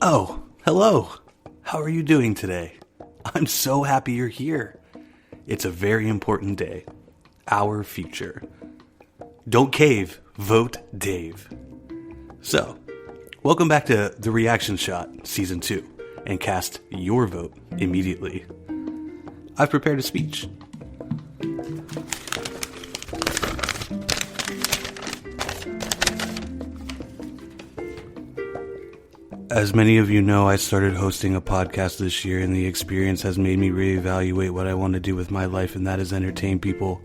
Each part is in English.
Oh, hello. How are you doing today? I'm so happy you're here. It's a very important day. Our future. Don't cave. Vote Dave. So, welcome back to The Reaction Shot Season 2, and cast your vote immediately. I've prepared a speech. As many of you know, I started hosting a podcast this year, and the experience has made me reevaluate what I want to do with my life, and that is entertain people.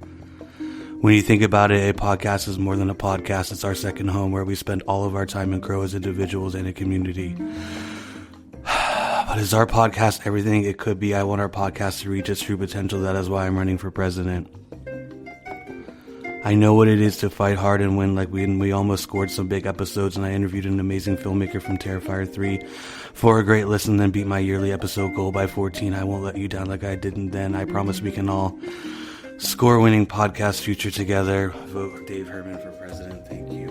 When you think about it, a podcast is more than a podcast. It's our second home where we spend all of our time and grow as individuals and a community. But is our podcast everything it could be? I want our podcast to reach its true potential. That is why I'm running for president. I know what it is to fight hard and win, like we almost scored some big episodes, and I interviewed an amazing filmmaker from Terrifier 3 for a great listen, then beat my yearly episode goal by 14. I won't let you down like I didn't then. I promise we can all score winning podcast future together. Vote Dave Herman for president. Thank you.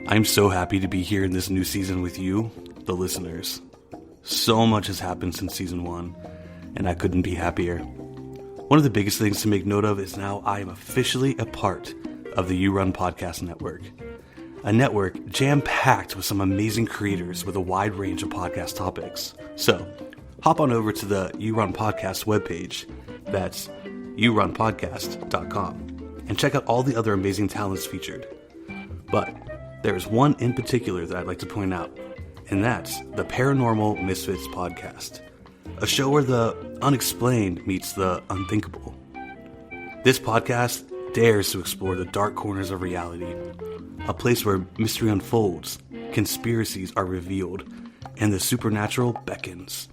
I'm so happy to be here in this new season with you, the listeners. So much has happened since season 1, and I couldn't be happier. One of the biggest things to make note of is now I am officially a part of the You Run Podcast Network. A network jam-packed with some amazing creators with a wide range of podcast topics. So, hop on over to the You Run Podcast webpage. That's yourunpodcast.com. And check out all the other amazing talents featured. But there is one in particular that I'd like to point out, and that's the Paranormal Misfits Podcast. A show where the unexplained meets the unthinkable. This podcast dares to explore the dark corners of reality, a place where mystery unfolds, conspiracies are revealed, and the supernatural beckons.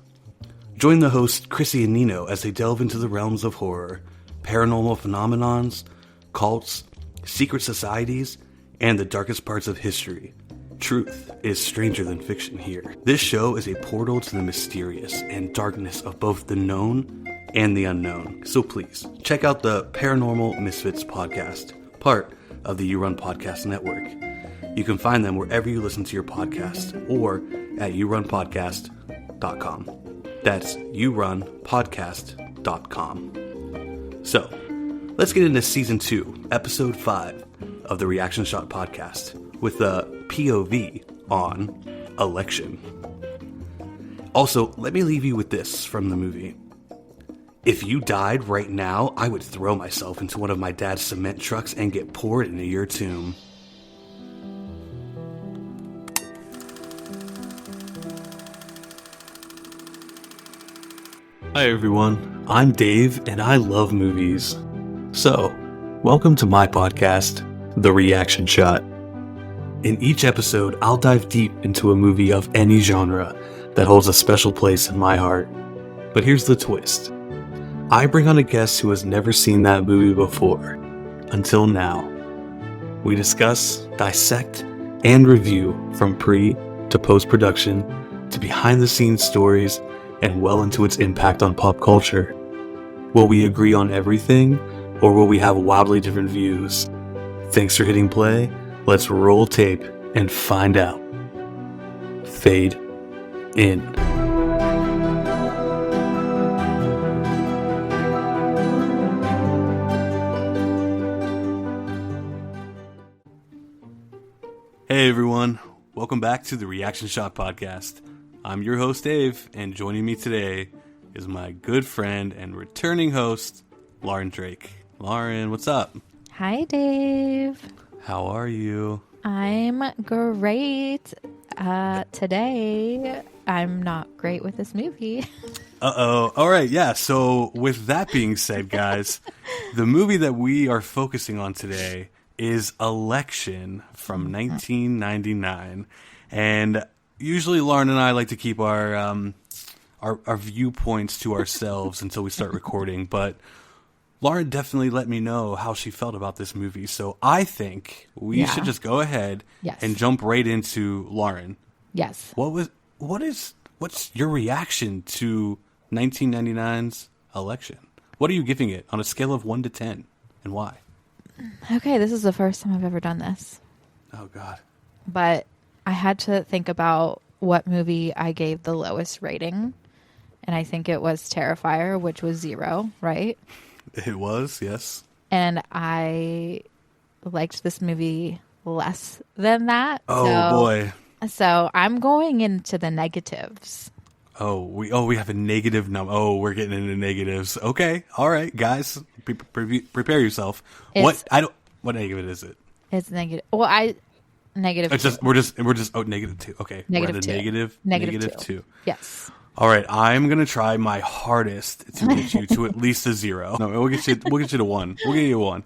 Join the hosts Chrissy and Nino as they delve into the realms of horror, paranormal phenomenons, cults, secret societies, and the darkest parts of history. Truth is stranger than fiction here. This show is a portal to the mysterious and darkness of both the known and the unknown. So please, check out the Paranormal Misfits Podcast, part of the You Run Podcast Network. You can find them wherever you listen to your podcast or at yourunpodcast.com. That's yourunpodcast.com. So, let's get into Season 2, Episode 5 of the Reaction Shot Podcast, with the POV on election. Also, let me leave you with this from the movie. If you died right now, I would throw myself into one of my dad's cement trucks and get poured into your tomb. Hi everyone, I'm Dave and I love movies. So, welcome to my podcast, The Reaction Shot. In each episode, I'll dive deep into a movie of any genre that holds a special place in my heart. But here's the twist. I bring on a guest who has never seen that movie before, until now. We discuss, dissect, and review from pre to post-production to behind-the-scenes stories and well into its impact on pop culture. Will we agree on everything, or will we have wildly different views? Thanks for hitting play. Let's roll tape and find out. Fade in. Hey everyone, welcome back to the Reaction Shot Podcast. I'm your host Dave, and joining me today is my good friend and returning host, Lauren Drake. Lauren, what's up? Hi Dave. How are you? I'm great. Today, I'm not great with this movie. Uh-oh. All right, yeah. So with that being said, guys, the movie that we are focusing on today is Election from 1999. And usually Lauren and I like to keep our viewpoints to ourselves until we start recording, but Lauren definitely let me know how she felt about this movie, so I think we should just go ahead and jump right into Lauren. Yes. What's your reaction to 1999's Election? What are you giving it on a scale of 1 to 10, and why? Okay, this is the first time I've ever done this. Oh God. but I had to think about what movie I gave the lowest rating. And I think it was Terrifier, which was 0, right? It was, yes. And I liked this movie less than that. Oh, boy. So I'm going into the negatives. We have a negative number. Oh, we're getting into negatives. Okay. All right, guys. Prepare yourself. What negative is it? It's negative. Well, negative. It's 2. we're just -2. Okay. Negative we're at 2. Negative 2. Yes. All right, I'm gonna try my hardest to get you to at least a 0. No, we'll get you to 1. We'll get you a 1.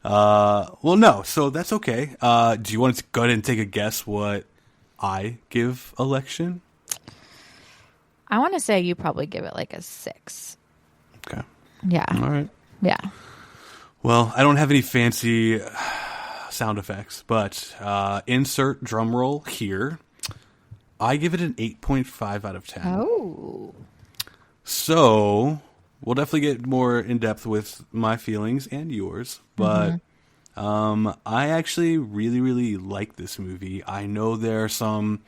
Well, no, so that's okay. Do you want to go ahead and take a guess what I give Election? I want to say you probably give it like a 6. Okay. Yeah. All right. Yeah. Well, I don't have any fancy sound effects, but insert drum roll here. I give it an 8.5 out of 10. Oh. So we'll definitely get more in depth with my feelings and yours, but I actually really, really like this movie. I know there are some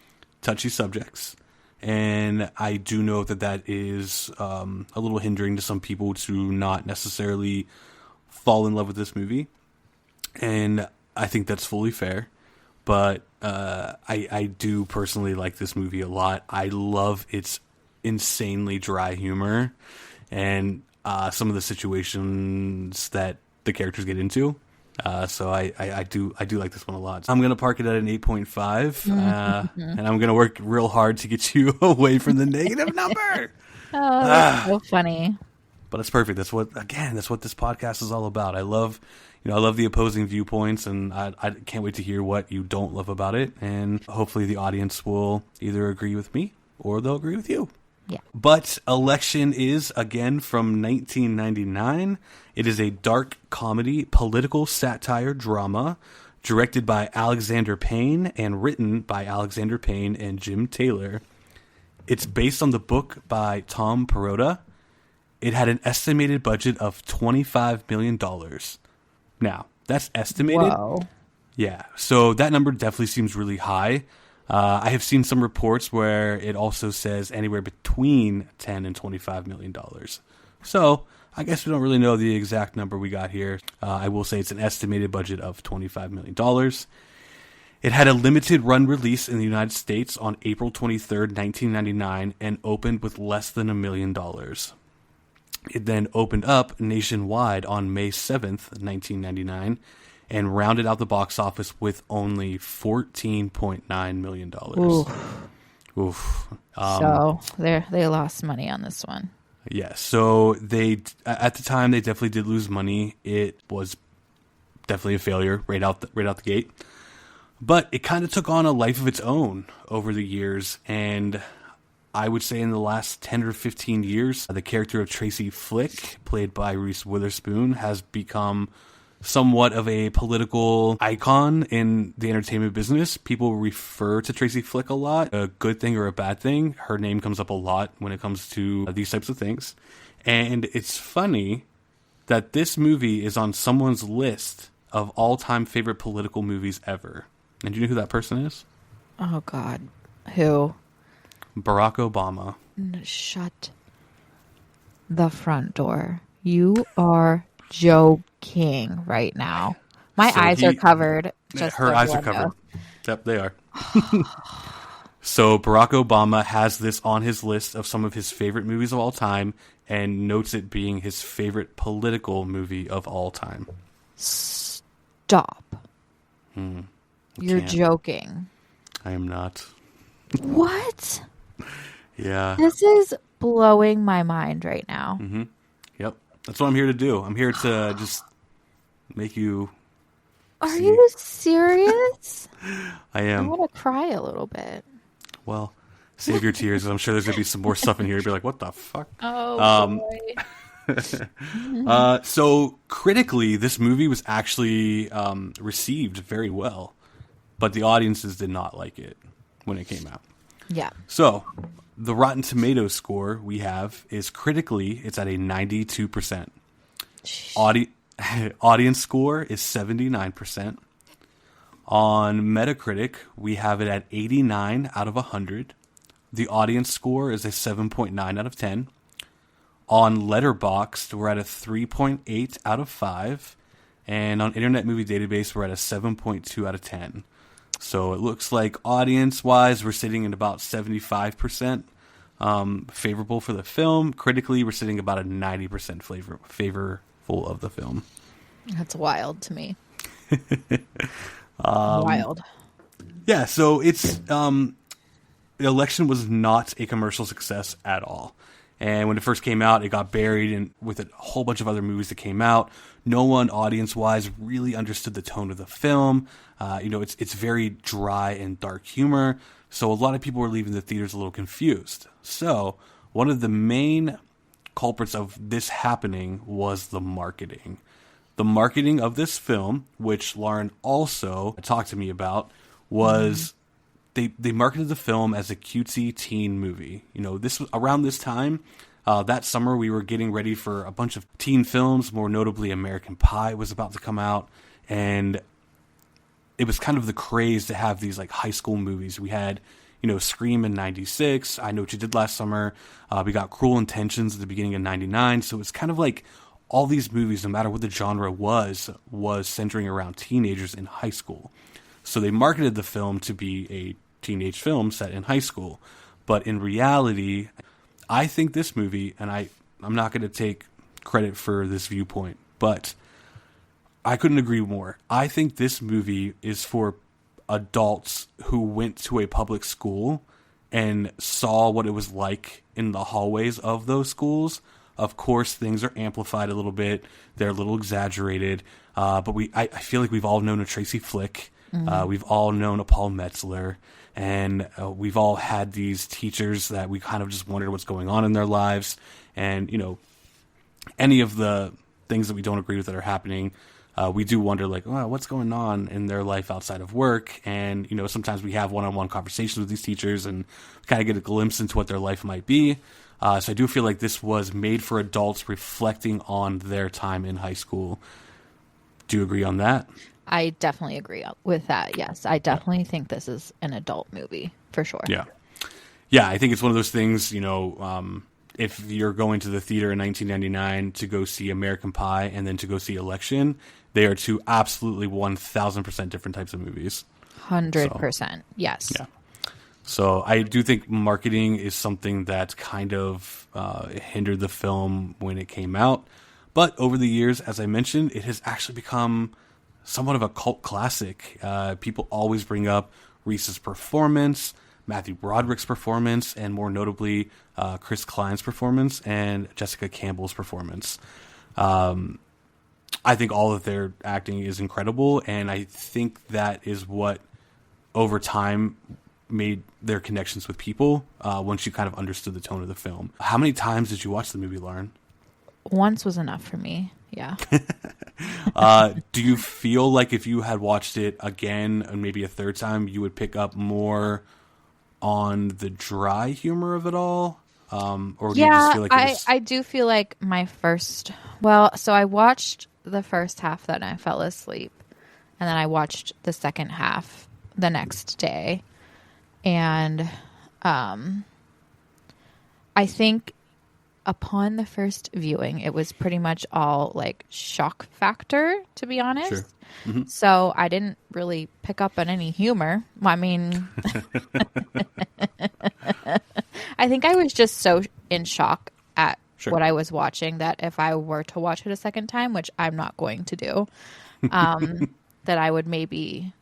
touchy subjects, and I do know that is a little hindering to some people to not necessarily fall in love with this movie, and I think that's fully fair. But I do personally like this movie a lot. I love its insanely dry humor and some of the situations that the characters get into. So I do like this one a lot. I'm gonna park it at an 8.5, and I'm gonna work real hard to get you away from the negative number. Oh, that's so funny. But it's perfect. That's what this podcast is all about. I love the opposing viewpoints, and I can't wait to hear what you don't love about it. And hopefully the audience will either agree with me or they'll agree with you. Yeah. But Election is, again, from 1999. It is a dark comedy, political satire drama directed by Alexander Payne and written by Alexander Payne and Jim Taylor. It's based on the book by Tom Perrotta. It had an estimated budget of $25 million. Now, that's estimated. Whoa. Yeah, so that number definitely seems really high. I have seen some reports where it also says anywhere between $10 and $25 million. So I guess we don't really know the exact number we got here. I will say it's an estimated budget of $25 million. It had a limited run release in the United States on April 23rd, 1999, and opened with less than $1 million. It then opened up nationwide on May 7th, 1999, and rounded out the box office with only $14.9 million. Oof. So they lost money on this one. Yeah, so at the time they definitely did lose money. It was definitely a failure right out the gate. But it kind of took on a life of its own over the years, and I would say in the last 10 or 15 years, the character of Tracy Flick, played by Reese Witherspoon, has become somewhat of a political icon in the entertainment business. People refer to Tracy Flick a lot, a good thing or a bad thing. Her name comes up a lot when it comes to these types of things. And it's funny that this movie is on someone's list of all-time favorite political movies ever. And do you know who that person is? Oh, God. Who? Barack Obama. Shut the front door. You are joking right now. My eyes are covered. Her eyes are covered. Yep, they are. So Barack Obama has this on his list of some of his favorite movies of all time and notes it being his favorite political movie of all time. Stop. You're joking. I am not. What? Yeah. This is blowing my mind right now. Mm-hmm. Yep. That's what I'm here to do. I'm here to just make you Are you serious? I am. I want to cry a little bit. Well, save your tears. I'm sure there's going to be some more stuff in here. You'll be like, what the fuck? Oh, boy. So critically, this movie was actually received very well, but the audiences did not like it when it came out. Yeah. So the Rotten Tomatoes score we have is critically, it's at a 92%. Audience score is 79%. On Metacritic, we have it at 89 out of 100. The audience score is a 7.9 out of 10. On Letterboxd, we're at a 3.8 out of 5. And on Internet Movie Database, we're at a 7.2 out of 10. So it looks like audience-wise, we're sitting at about 75% favorable for the film. Critically, we're sitting about a 90% favorable of the film. That's wild to me. Wild. Yeah, so it's the election was not a commercial success at all. And when it first came out, it got buried with a whole bunch of other movies that came out. No one, audience-wise, really understood the tone of the film. It's very dry and dark humor. So a lot of people were leaving the theaters a little confused. So one of the main culprits of this happening was the marketing. The marketing of this film, which Lauren also talked to me about, was they marketed the film as a cutesy teen movie. This was around this time. That summer, we were getting ready for a bunch of teen films, more notably American Pie was about to come out. And it was kind of the craze to have these like high school movies. We had, Scream in 96. I Know What You Did Last Summer. We got Cruel Intentions at the beginning of 99. So it's kind of like all these movies, no matter what the genre was centering around teenagers in high school. So they marketed the film to be a teenage film set in high school. But in reality, I think this movie, and I'm not going to take credit for this viewpoint, but I couldn't agree more. I think this movie is for adults who went to a public school and saw what it was like in the hallways of those schools. Of course, things are amplified a little bit. They're a little exaggerated. But I feel like we've all known a Tracy Flick. We've all known a Paul Metzler. And we've all had these teachers that we kind of just wondered what's going on in their lives. And, any of the things that we don't agree with that are happening, we do wonder, like, oh, what's going on in their life outside of work? And, sometimes we have one-on-one conversations with these teachers and kind of get a glimpse into what their life might be. So I do feel like this was made for adults reflecting on their time in high school. Do you agree on that? I definitely agree with that. Yes, I definitely think this is an adult movie for sure. Yeah. Yeah, I think it's one of those things, if you're going to the theater in 1999 to go see American Pie and then to go see Election, they are two absolutely 1,000% different types of movies. 100%. Yes. Yeah. So I do think marketing is something that kind of hindered the film when it came out. But over the years, as I mentioned, it has actually become somewhat of a cult classic. People always bring up Reese's performance, Matthew Broderick's performance, and more notably, Chris Klein's performance and Jessica Campbell's performance. I think all of their acting is incredible, and I think that is what, over time, made their connections with people once you kind of understood the tone of the film. How many times did you watch the movie, Lauren? Once was enough for me. Yeah. Do you feel like if you had watched it again and maybe a third time, you would pick up more on the dry humor of it all? Or do you just feel like I do feel like so I watched the first half, then I fell asleep, and then I watched the second half the next day. And I think upon the first viewing, it was pretty much all like shock factor, to be honest. Sure. Mm-hmm. So I didn't really pick up on any humor. I mean, I think I was just so in shock at what I was watching that if I were to watch it a second time, which I'm not going to do, that I would maybe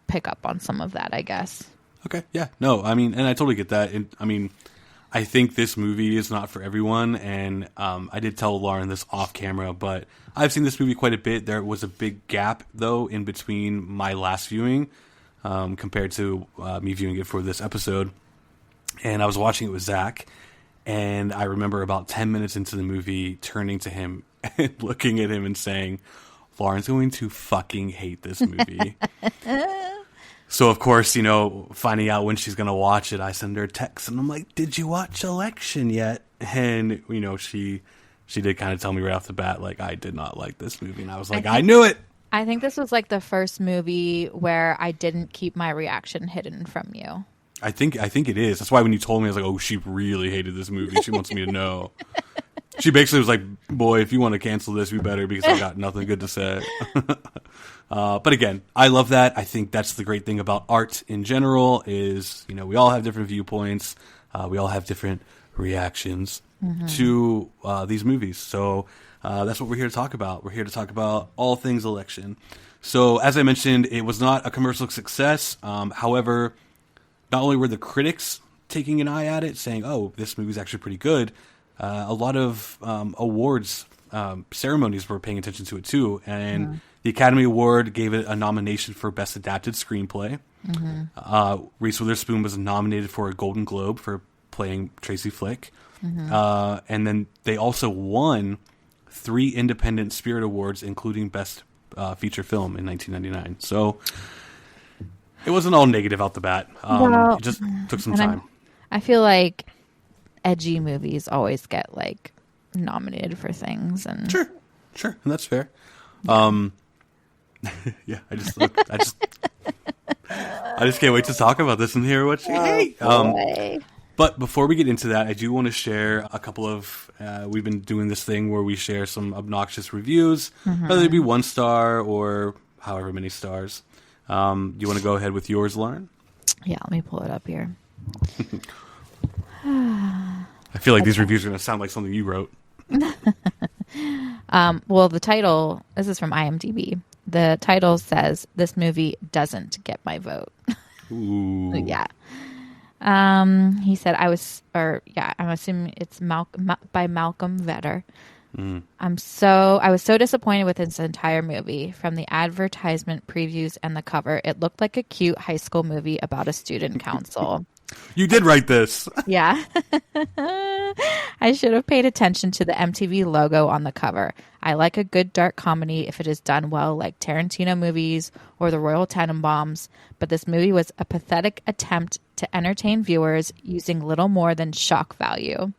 pick up on some of that, I guess. Okay. Yeah. No, I mean, and I totally get that. I think this movie is not for everyone, and I did tell Lauren this off camera, but I've seen this movie quite a bit. There was a big gap, though, in between my last viewing compared to me viewing it for this episode. And I was watching it with Zach, and I remember about 10 minutes into the movie turning to him and looking at him and saying, Lauren's going to fucking hate this movie. So, of course, finding out when she's going to watch it, I send her a text, and I'm like, did you watch Election yet? And, she did kind of tell me right off the bat, like, I did not like this movie. And I was like, I knew it. I think this was like the first movie where I didn't keep my reaction hidden from you. I think it is. That's why when you told me, I was like, oh, she really hated this movie. She wants me to know. She basically was like, boy, if you want to cancel this, we better, because I got nothing good to say. But again, I love that. I think that's the great thing about art in general is, we all have different viewpoints. We all have different reactions to these movies. So that's what we're here to talk about. We're here to talk about all things election. So as I mentioned, it was not a commercial success. However, not only were the critics taking an eye at it, saying, oh, this movie's actually pretty good, a lot of awards ceremonies were paying attention to it too. And the Academy Award gave it a nomination for Best Adapted Screenplay. Reese Witherspoon was nominated for a Golden Globe for playing Tracy Flick. And then they also won 3 Independent Spirit Awards, including Best Feature Film in 1999. So it wasn't all negative out the bat. It just took some time. I feel like edgy movies always get like nominated for things, and sure, and that's fair. Yeah, I just can't wait to talk about this and hear what you hate. But before we get into that, I do want to share a couple of. We've been doing this thing where we share some obnoxious reviews, whether it be 1 star or however many stars. Do you want to go ahead with yours, Lauren? Yeah, let me pull it up here. I feel like these reviews are going to sound like something you wrote. Well, the title, this is from IMDb. The title says, "This movie doesn't get my vote." Ooh. Yeah. He said, I'm assuming it's by Malcolm Vetter. I was so disappointed with this entire movie. From the advertisement, previews, and the cover, it looked like a cute high school movie about a student council. You did write this. Yeah. I should have paid attention to the MTV logo on the cover. I like a good dark comedy if it is done well, like Tarantino movies or the Royal Tenenbaums, but this movie was a pathetic attempt to entertain viewers using little more than shock value.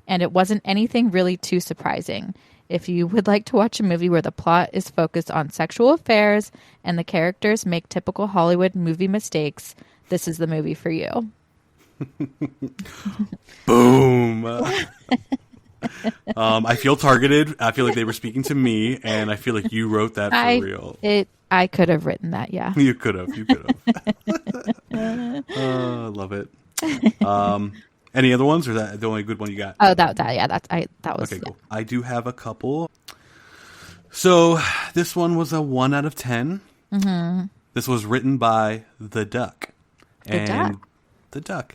And it wasn't anything really too surprising. If you would like to watch a movie where the plot is focused on sexual affairs and the characters make typical Hollywood movie mistakes, this is the movie for you. Boom. I feel targeted. I feel like they were speaking to me, and I feel like you wrote that for real. I could have written that, yeah. You could have. I love it. Any other ones, or is that the only good one you got? Oh, that was okay. Cool. Yeah. I do have a couple. So this one was a 1 out of 10. This was written by The Duck. The Duck.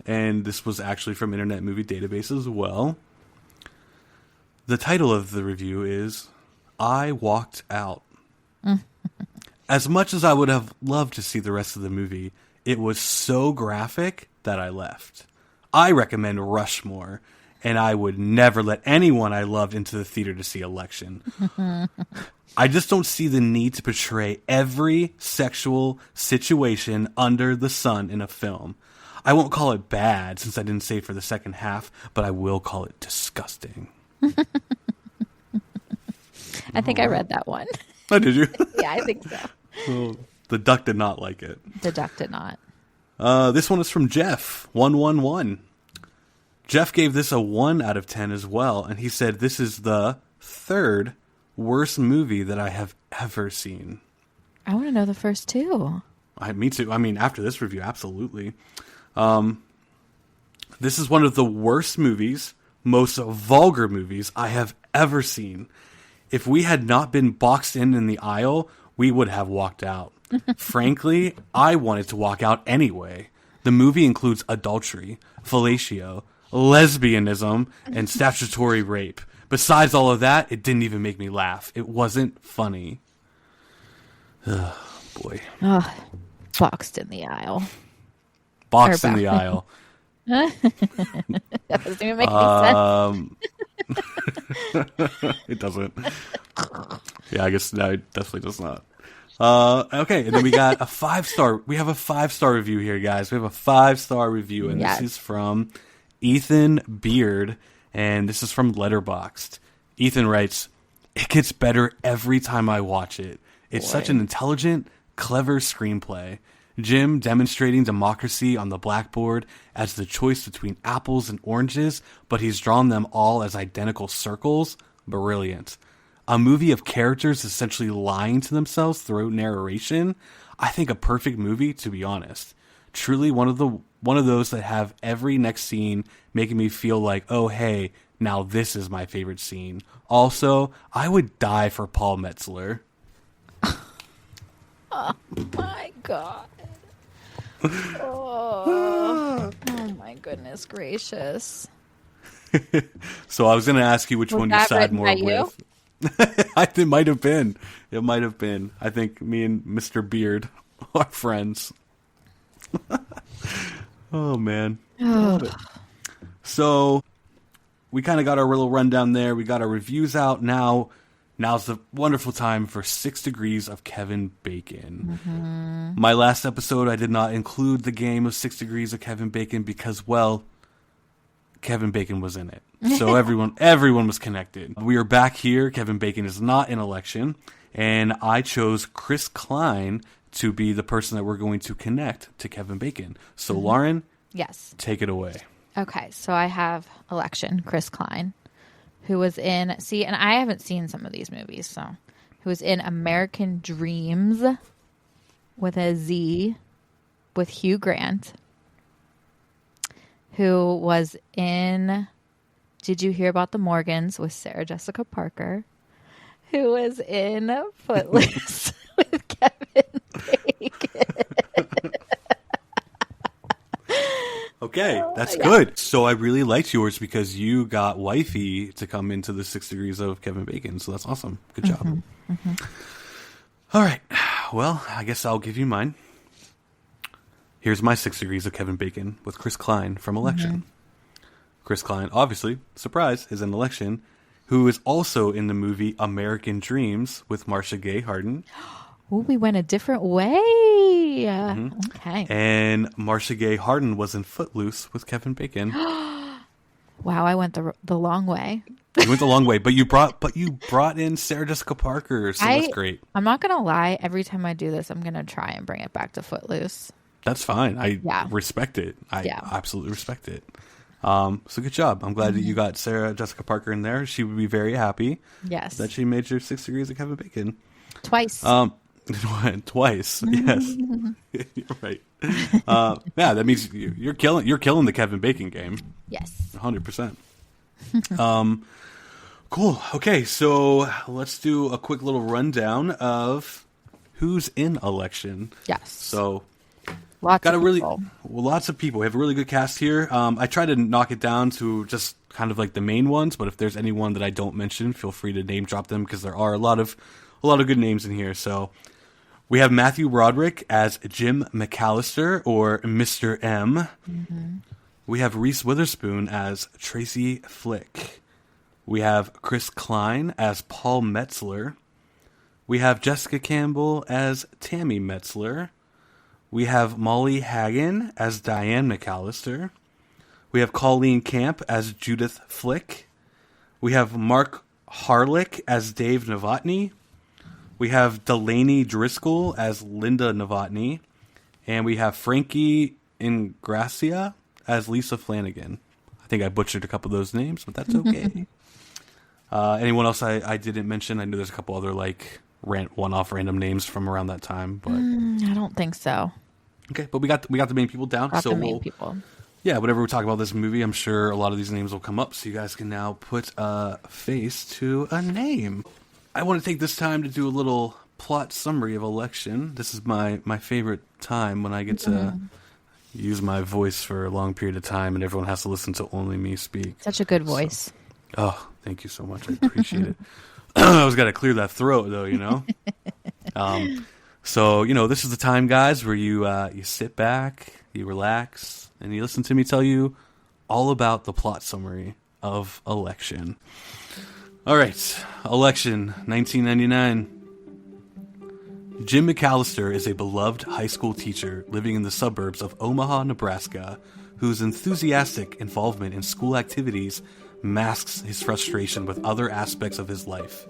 And this was actually from Internet Movie Database as well. The title of the review is I Walked Out. As much as I would have loved to see the rest of the movie, it was so graphic that I left. I recommend Rushmore, and I would never let anyone I loved into the theater to see Election. I just don't see the need to portray every sexual situation under the sun in a film. I won't call it bad, since I didn't say for the second half, but I will call it disgusting. I think I read that one. Oh, did you? Yeah, I think so. Well, the Duck did not like it. The Duck did not. This one is from Jeff, 111. Jeff gave this a 1 out of 10 as well, and he said this is the 3rd worst movie that I have ever seen. I want to know the first 2. Me too. I mean, after this review, absolutely. This is one of the worst movies, most vulgar movies I have ever seen. If we had not been boxed in the aisle, we would have walked out. Frankly, I wanted to walk out anyway. The movie includes adultery, fellatio, lesbianism, and statutory rape. Besides all of that, it didn't even make me laugh. It wasn't funny. Ugh, boy. Boxed in the aisle. Boxed in the aisle. That doesn't even make any sense. It doesn't. Yeah, I guess no, it definitely does not. Okay, and then we got a 5-star. We have a 5-star review here, guys. We have a 5-star review, and This is from Ethan Beard, and this is from Letterboxd. Ethan writes, It gets better every time I watch it. It's such an intelligent, clever screenplay. Jim demonstrating democracy on the blackboard as the choice between apples and oranges, but he's drawn them all as identical circles. Brilliant. A movie of characters essentially lying to themselves through narration. I think a perfect movie, to be honest. Truly one of those that have every next scene making me feel like, oh hey, now this is my favorite scene. Also, I would die for Paul Metzler. Oh my God. Oh my goodness gracious. So I was going to ask you which one you side more with. It might have been. It might have been. I think me and Mr. Beard are friends. Oh, man. Love it. So we kind of got our little rundown there. We got our reviews out. Now's the wonderful time for 6 Degrees of Kevin Bacon. Mm-hmm. My last episode, I did not include the game of 6 Degrees of Kevin Bacon because, well, Kevin Bacon was in it. So everyone was connected. We are back here. Kevin Bacon is not in election. And I chose Chris Klein to be the person that we're going to connect to Kevin Bacon. So, Lauren, yes, take it away. Okay, so I have election, Chris Klein, who was in, and I haven't seen some of these movies, so, who was in American Dreams with a Z with Hugh Grant, who was in Did You Hear About the Morgans with Sarah Jessica Parker, who was in Footloose with Kevin Bacon. Okay, that's good. So I really liked yours because you got wifey to come into the 6 Degrees of Kevin Bacon. So that's awesome. Good job. Mm-hmm, mm-hmm. All right. Well, I guess I'll give you mine. Here's my 6 Degrees of Kevin Bacon with Chris Klein from Election. Mm-hmm. Chris Klein, obviously, surprise, is in Election, who is also in the movie American Dreams with Marcia Gay Harden. Oh, we went a different way. Mm-hmm. Okay. And Marcia Gay Harden was in Footloose with Kevin Bacon. Wow, I went the long way. You went the long way, but you brought in Sarah Jessica Parker, so that's great. I'm not gonna lie. Every time I do this, I'm gonna try and bring it back to Footloose. That's fine. I respect it. I absolutely respect it. So good job. I'm glad that you got Sarah Jessica Parker in there. She would be very happy. Yes. That she made your 6 Degrees of Kevin Bacon. Twice. Twice. Yes. You're right. Yeah, that means you're killing the Kevin Bacon game. Yes. 100%. Cool. Okay, so let's do a quick little rundown of who's in Election. Yes. So lots of people. We have a really good cast here. I try to knock it down to just kind of like the main ones, but if there's anyone that I don't mention, feel free to name drop them because there are a lot of good names in here. So we have Matthew Broderick as Jim McAllister or Mr. M. Mm-hmm. We have Reese Witherspoon as Tracy Flick. We have Chris Klein as Paul Metzler. We have Jessica Campbell as Tammy Metzler. We have Molly Hagan as Diane McAllister. We have Colleen Camp as Judith Flick. We have Mark Harlick as Dave Novotny. We have Delaney Driscoll as Linda Novotny. And we have Frankie Ingracia as Lisa Flanagan. I think I butchered a couple of those names, but that's okay. Anyone else I didn't mention? I know there's a couple other like one-off random names from around that time, but I don't think so. Okay, but we got the main people down. The main people. Yeah, whenever we talk about this movie, I'm sure a lot of these names will come up, so you guys can now put a face to a name. I want to take this time to do a little plot summary of Election. This is my favorite time when I get to use my voice for a long period of time and everyone has to listen to only me speak. Such a good voice. Oh, thank you so much. I appreciate it. I always got to clear that throat, though, you know? So, this is the time, guys, where you sit back, you relax, and you listen to me tell you all about the plot summary of Election. All right, Election, 1999. Jim McAllister is a beloved high school teacher living in the suburbs of Omaha, Nebraska, whose enthusiastic involvement in school activities masks his frustration with other aspects of his life.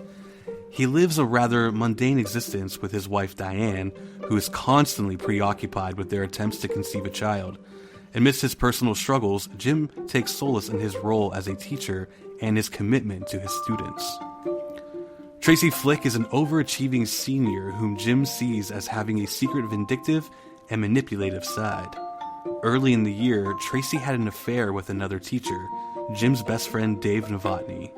He lives a rather mundane existence with his wife Diane, who is constantly preoccupied with their attempts to conceive a child. Amidst his personal struggles, Jim takes solace in his role as a teacher and his commitment to his students. Tracy Flick is an overachieving senior whom Jim sees as having a secret vindictive and manipulative side. Early in the year, Tracy had an affair with another teacher, Jim's best friend Dave Novotny.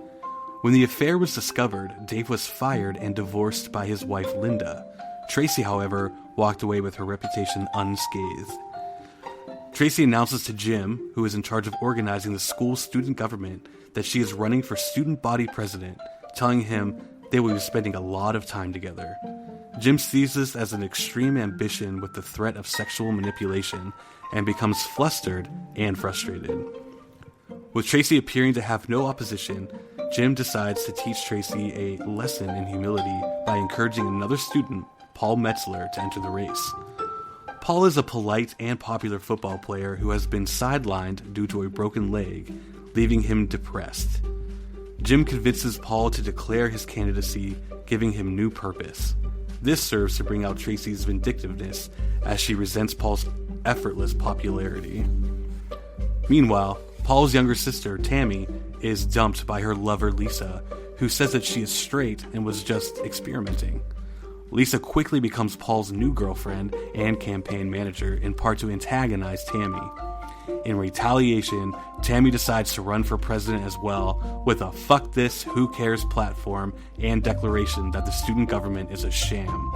When the affair was discovered, Dave was fired and divorced by his wife Linda. Tracy, however, walked away with her reputation unscathed. Tracy announces to Jim, who is in charge of organizing the school's student government, that she is running for student body president, telling him they will be spending a lot of time together. Jim sees this as an extreme ambition with the threat of sexual manipulation and becomes flustered and frustrated. With Tracy appearing to have no opposition, Jim decides to teach Tracy a lesson in humility by encouraging another student, Paul Metzler, to enter the race. Paul is a polite and popular football player who has been sidelined due to a broken leg, leaving him depressed. Jim convinces Paul to declare his candidacy, giving him new purpose. This serves to bring out Tracy's vindictiveness as she resents Paul's effortless popularity. Meanwhile, Paul's younger sister, Tammy, is dumped by her lover, Lisa, who says that she is straight and was just experimenting. Lisa quickly becomes Paul's new girlfriend and campaign manager, in part to antagonize Tammy. In retaliation, Tammy decides to run for president as well, with a "fuck this, who cares" platform and declaration that the student government is a sham.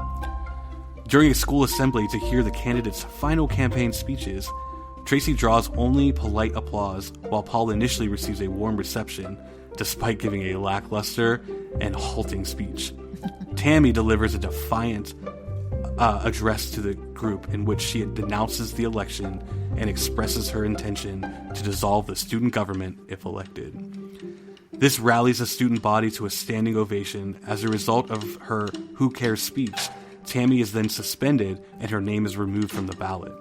During a school assembly to hear the candidates' final campaign speeches, Tracy draws only polite applause, while Paul initially receives a warm reception, despite giving a lackluster and halting speech. Tammy delivers a defiant address to the group in which she denounces the election and expresses her intention to dissolve the student government if elected. This rallies the student body to a standing ovation. As a result of her "who cares" speech, Tammy is then suspended and her name is removed from the ballot.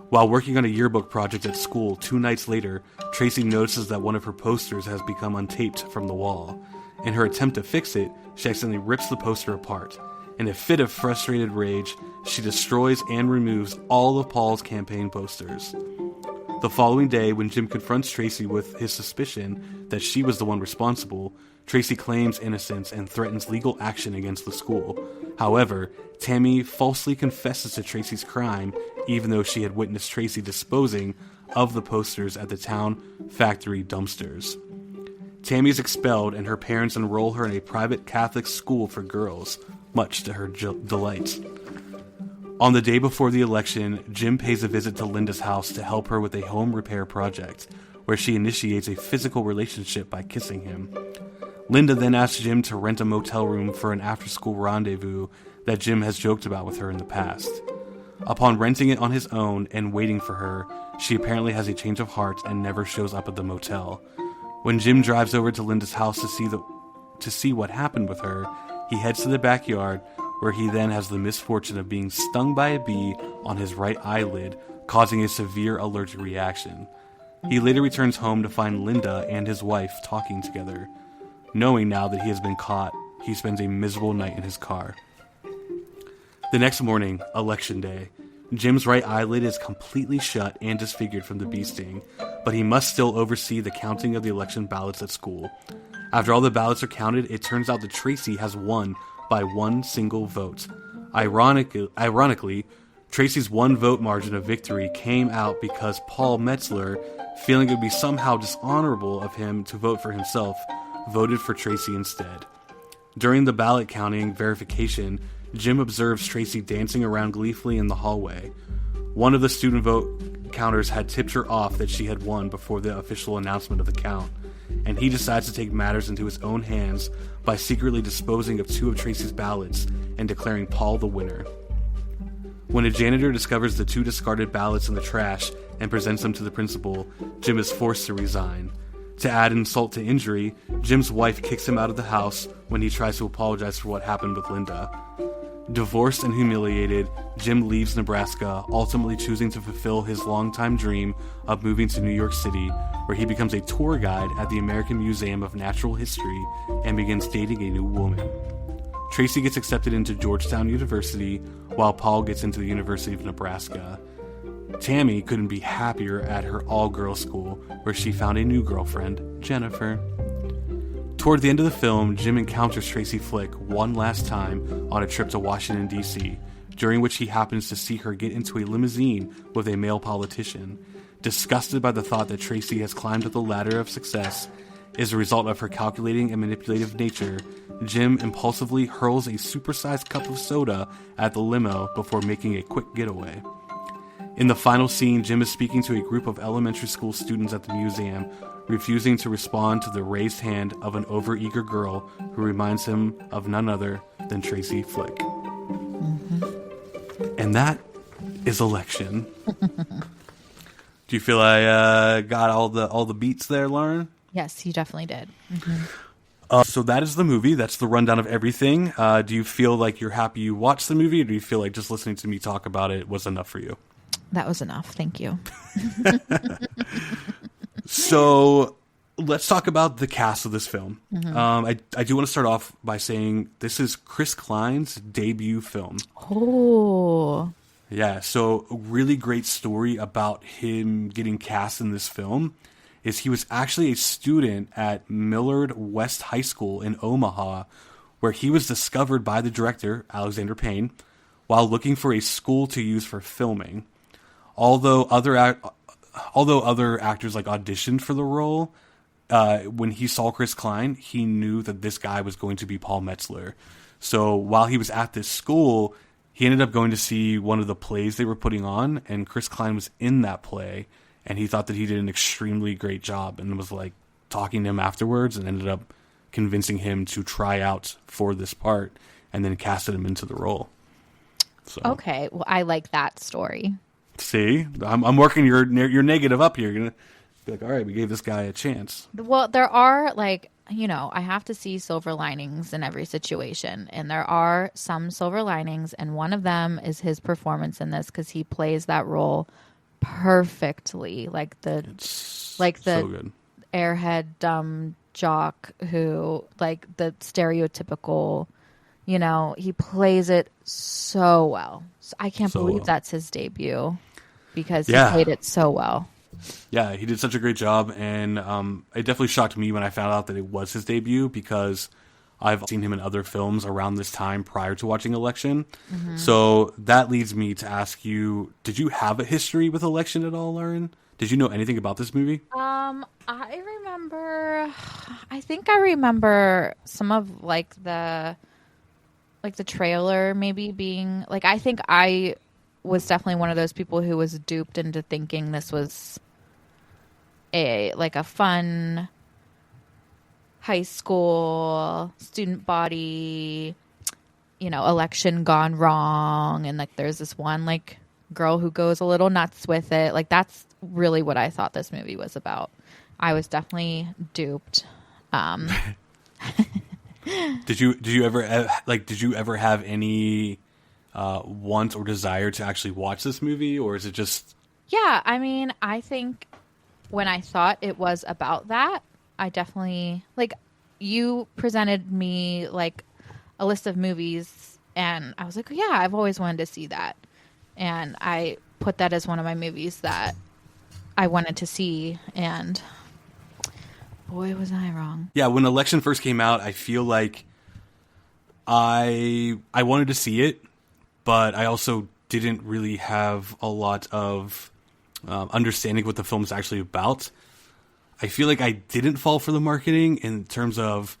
While working on a yearbook project at school 2 nights later, Tracy notices that one of her posters has become untaped from the wall. In her attempt to fix it, she accidentally rips the poster apart. In a fit of frustrated rage, she destroys and removes all of Paul's campaign posters. The following day, when Jim confronts Tracy with his suspicion that she was the one responsible, Tracy claims innocence and threatens legal action against the school. However, Tammy falsely confesses to Tracy's crime, even though she had witnessed Tracy disposing of the posters at the town factory dumpsters. Tammy is expelled and her parents enroll her in a private Catholic school for girls, much to her delight. On the day before the election, Jim pays a visit to Linda's house to help her with a home repair project, where she initiates a physical relationship by kissing him. Linda then asks Jim to rent a motel room for an after-school rendezvous that Jim has joked about with her in the past. Upon renting it on his own and waiting for her, she apparently has a change of heart and never shows up at the motel. When Jim drives over to Linda's house to see what happened with her, he heads to the backyard, where he then has the misfortune of being stung by a bee on his right eyelid, causing a severe allergic reaction. He later returns home to find Linda and his wife talking together. Knowing now that he has been caught, he spends a miserable night in his car. The next morning, election day, Jim's right eyelid is completely shut and disfigured from the bee sting, but he must still oversee the counting of the election ballots at school. After all the ballots are counted, it turns out that Tracy has won by one single vote. Ironically, Tracy's one vote margin of victory came out because Paul Metzler, feeling it would be somehow dishonorable of him to vote for himself, voted for Tracy instead. During the ballot counting verification, Jim observes Tracy dancing around gleefully in the hallway. One of the student vote counters had tipped her off that she had won before the official announcement of the count, and he decides to take matters into his own hands by secretly disposing of 2 of Tracy's ballots and declaring Paul the winner. When a janitor discovers the 2 discarded ballots in the trash and presents them to the principal, Jim is forced to resign. To add insult to injury, Jim's wife kicks him out of the house when he tries to apologize for what happened with Linda. Divorced and humiliated, Jim leaves Nebraska, ultimately choosing to fulfill his longtime dream of moving to New York City, where he becomes a tour guide at the American Museum of Natural History and begins dating a new woman. Tracy gets accepted into Georgetown University, while Paul gets into the University of Nebraska. Tammy couldn't be happier at her all-girls school, where she found a new girlfriend, Jennifer. Toward the end of the film, Jim encounters Tracy Flick one last time on a trip to Washington, D.C., during which he happens to see her get into a limousine with a male politician. Disgusted by the thought that Tracy has climbed up the ladder of success as a result of her calculating and manipulative nature, Jim impulsively hurls a supersized cup of soda at the limo before making a quick getaway. In the final scene, Jim is speaking to a group of elementary school students at the museum, refusing to respond to the raised hand of an overeager girl who reminds him of none other than Tracy Flick. Mm-hmm. And that is Election. Do you feel I got all the beats there, Lauren? Yes, you definitely did. Mm-hmm. So that is the movie. That's the rundown of everything. Do you feel like you're happy you watched the movie, or do you feel like just listening to me talk about it was enough for you? That was enough. Thank you. So let's talk about the cast of this film. Mm-hmm. I do want to start off by saying this is Chris Klein's debut film. Oh. Yeah, so a really great story about him getting cast in this film is he was actually a student at Millard West High School in Omaha, where he was discovered by the director, Alexander Payne, while looking for a school to use for filming. Although other actors like auditioned for the role, when he saw Chris Klein, he knew that this guy was going to be Paul Metzler. So while he was at this school, he ended up going to see one of the plays they were putting on, and Chris Klein was in that play, and he thought that he did an extremely great job and was like talking to him afterwards and ended up convincing him to try out for this part and then casted him into the role. So, okay, well, I like that story. See, I'm working your negative up here. You're going to be like, all right, we gave this guy a chance. Well, there are, like, you know, I have to see silver linings in every situation. And there are some silver linings. And one of them is his performance in this, because he plays that role perfectly. Like the so good. airhead dumb jock who, like, the stereotypical, you know, he plays it so well. So I can't believe that's his debut, because he played it so well. Yeah, he did such a great job, and it definitely shocked me when I found out that it was his debut, because I've seen him in other films around this time prior to watching Election. Mm-hmm. So that leads me to ask you, did you have a history with Election at all, Lauren? Did you know anything about this movie? I think I remember some of like the trailer maybe being like, I think I was definitely one of those people who was duped into thinking this was a fun high school student body, you know, election gone wrong, and like there's this one like girl who goes a little nuts with it. Like that's really what I thought this movie was about. I was definitely duped. Did you ever have any want or desire to actually watch this movie, or is it just? Yeah, I mean, I think when I thought it was about that, I definitely, like, you presented me like a list of movies, and I was like, oh, yeah, I've always wanted to see that, and I put that as one of my movies that I wanted to see, and boy, was I wrong. Yeah, when Election first came out, I feel like I wanted to see it, but I also didn't really have a lot of understanding what the film is actually about. I feel like I didn't fall for the marketing in terms of,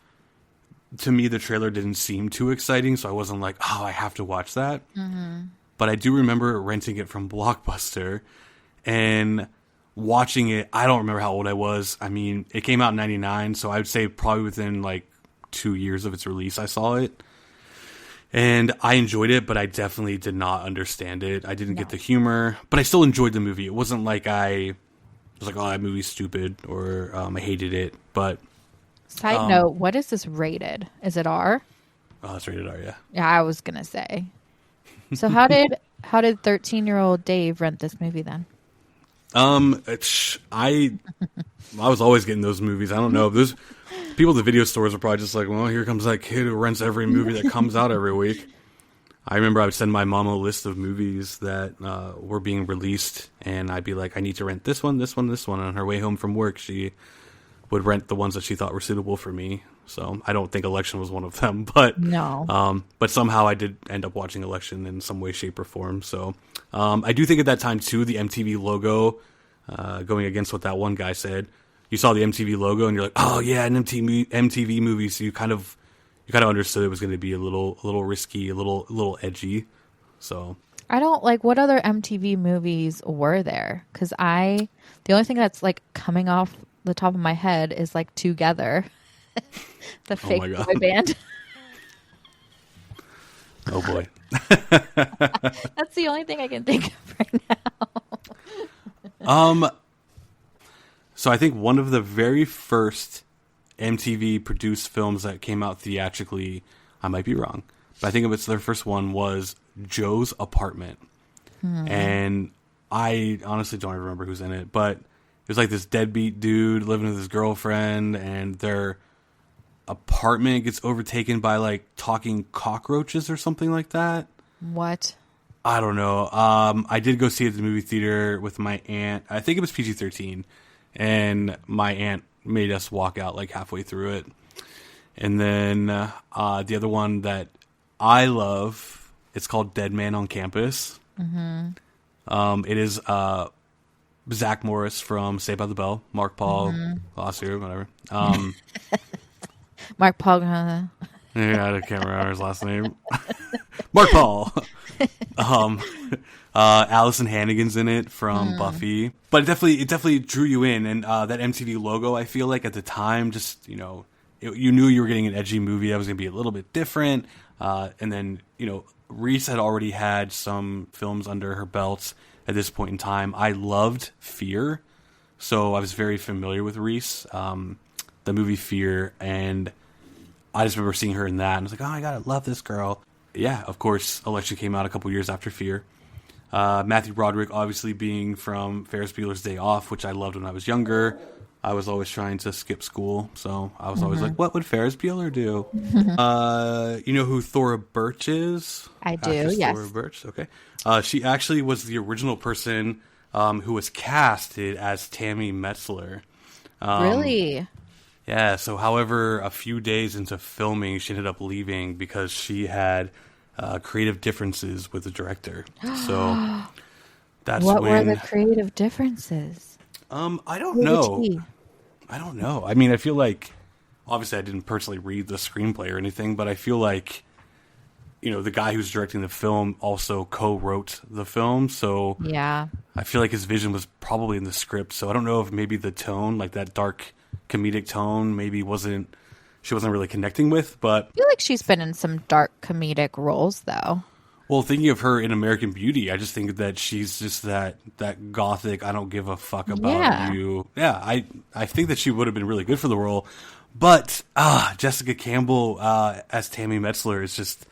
to me, the trailer didn't seem too exciting, so I wasn't like, oh, I have to watch that. Mm-hmm. But I do remember renting it from Blockbuster and watching it. I don't remember how old I was. I mean, it came out in 99, so I would say probably within like 2 years of its release, I saw it. And I enjoyed it, but I definitely did not understand it. I didn't get the humor, but I still enjoyed the movie. It wasn't like I was like, oh, that movie's stupid, or I hated it. But side note, what is this rated? Is it R? Oh, it's rated R, yeah. Yeah, I was gonna say. So how did 13-year-old Dave rent this movie then? I was always getting those movies. I don't know. people at the video stores are probably just like, well, here comes that kid who rents every movie that comes out every week. I remember I would send my mom a list of movies that were being released, and I'd be like, I need to rent this one, this one, this one. And on her way home from work, she would rent the ones that she thought were suitable for me. So I don't think Election was one of them, but no. But somehow I did end up watching Election in some way, shape, or form. So I do think at that time too, the MTV logo, going against what that one guy said, you saw the MTV logo and you're like, oh yeah, an MTV movie. So you kind of understood it was going to be a little risky, a little edgy. So I don't like, what other MTV movies were there? Because the only thing that's like coming off the top of my head is like Together, the fake boy band. Oh boy. That's the only thing I can think of right now. So I think one of the very first MTV produced films that came out theatrically, I might be wrong, but I think it's their first one, was Joe's Apartment. And I honestly don't even remember who's in it, but it was like this deadbeat dude living with his girlfriend, and their apartment gets overtaken by like talking cockroaches or something like that. What? I don't know. I did go see it at the movie theater with my aunt. I think it was PG-13, and my aunt made us walk out like halfway through it. And then the other one that I love, it's called Dead Man on Campus. It is Zach Morris from Saved by the Bell, Mark Paul, Glossier, whatever. Mark Paul. Yeah, I can't remember his last name. Mark Paul. Allison Hannigan's in it from Buffy, but it definitely drew you in, and that MTV logo, I feel like at the time, just you knew you were getting an edgy movie that was going to be a little bit different, and then Reese had already had some films under her belt at this point in time. I loved Fear, so I was very familiar with Reese, the movie Fear, and I just remember seeing her in that, and I was like, oh my god, I love this girl. Yeah, of course, Election came out a couple years after Fear. Matthew Broderick, obviously being from Ferris Bueller's Day Off, which I loved when I was younger. I was always trying to skip school, so I was always like, what would Ferris Bueller do? You know who Thora Birch is? I do, yes. Thora Birch, okay. She actually was the original person who was casted as Tammy Metzler. Really? Yeah, so however, a few days into filming, she ended up leaving because she had creative differences with the director. So that's what when... were the creative differences? I don't know. I don't know. I mean, I feel like, obviously I didn't personally read the screenplay or anything, but I feel like, the guy who's directing the film also co-wrote the film. So yeah, I feel like his vision was probably in the script. So I don't know if maybe the tone, like that dark comedic tone, maybe she wasn't really connecting with, but I feel like she's been in some dark comedic roles though. Well, thinking of her in American Beauty, I just think that she's just that gothic, I don't give a fuck about you. Yeah, I think that she would have been really good for the role. But Jessica Campbell as Tammy Metzler is just,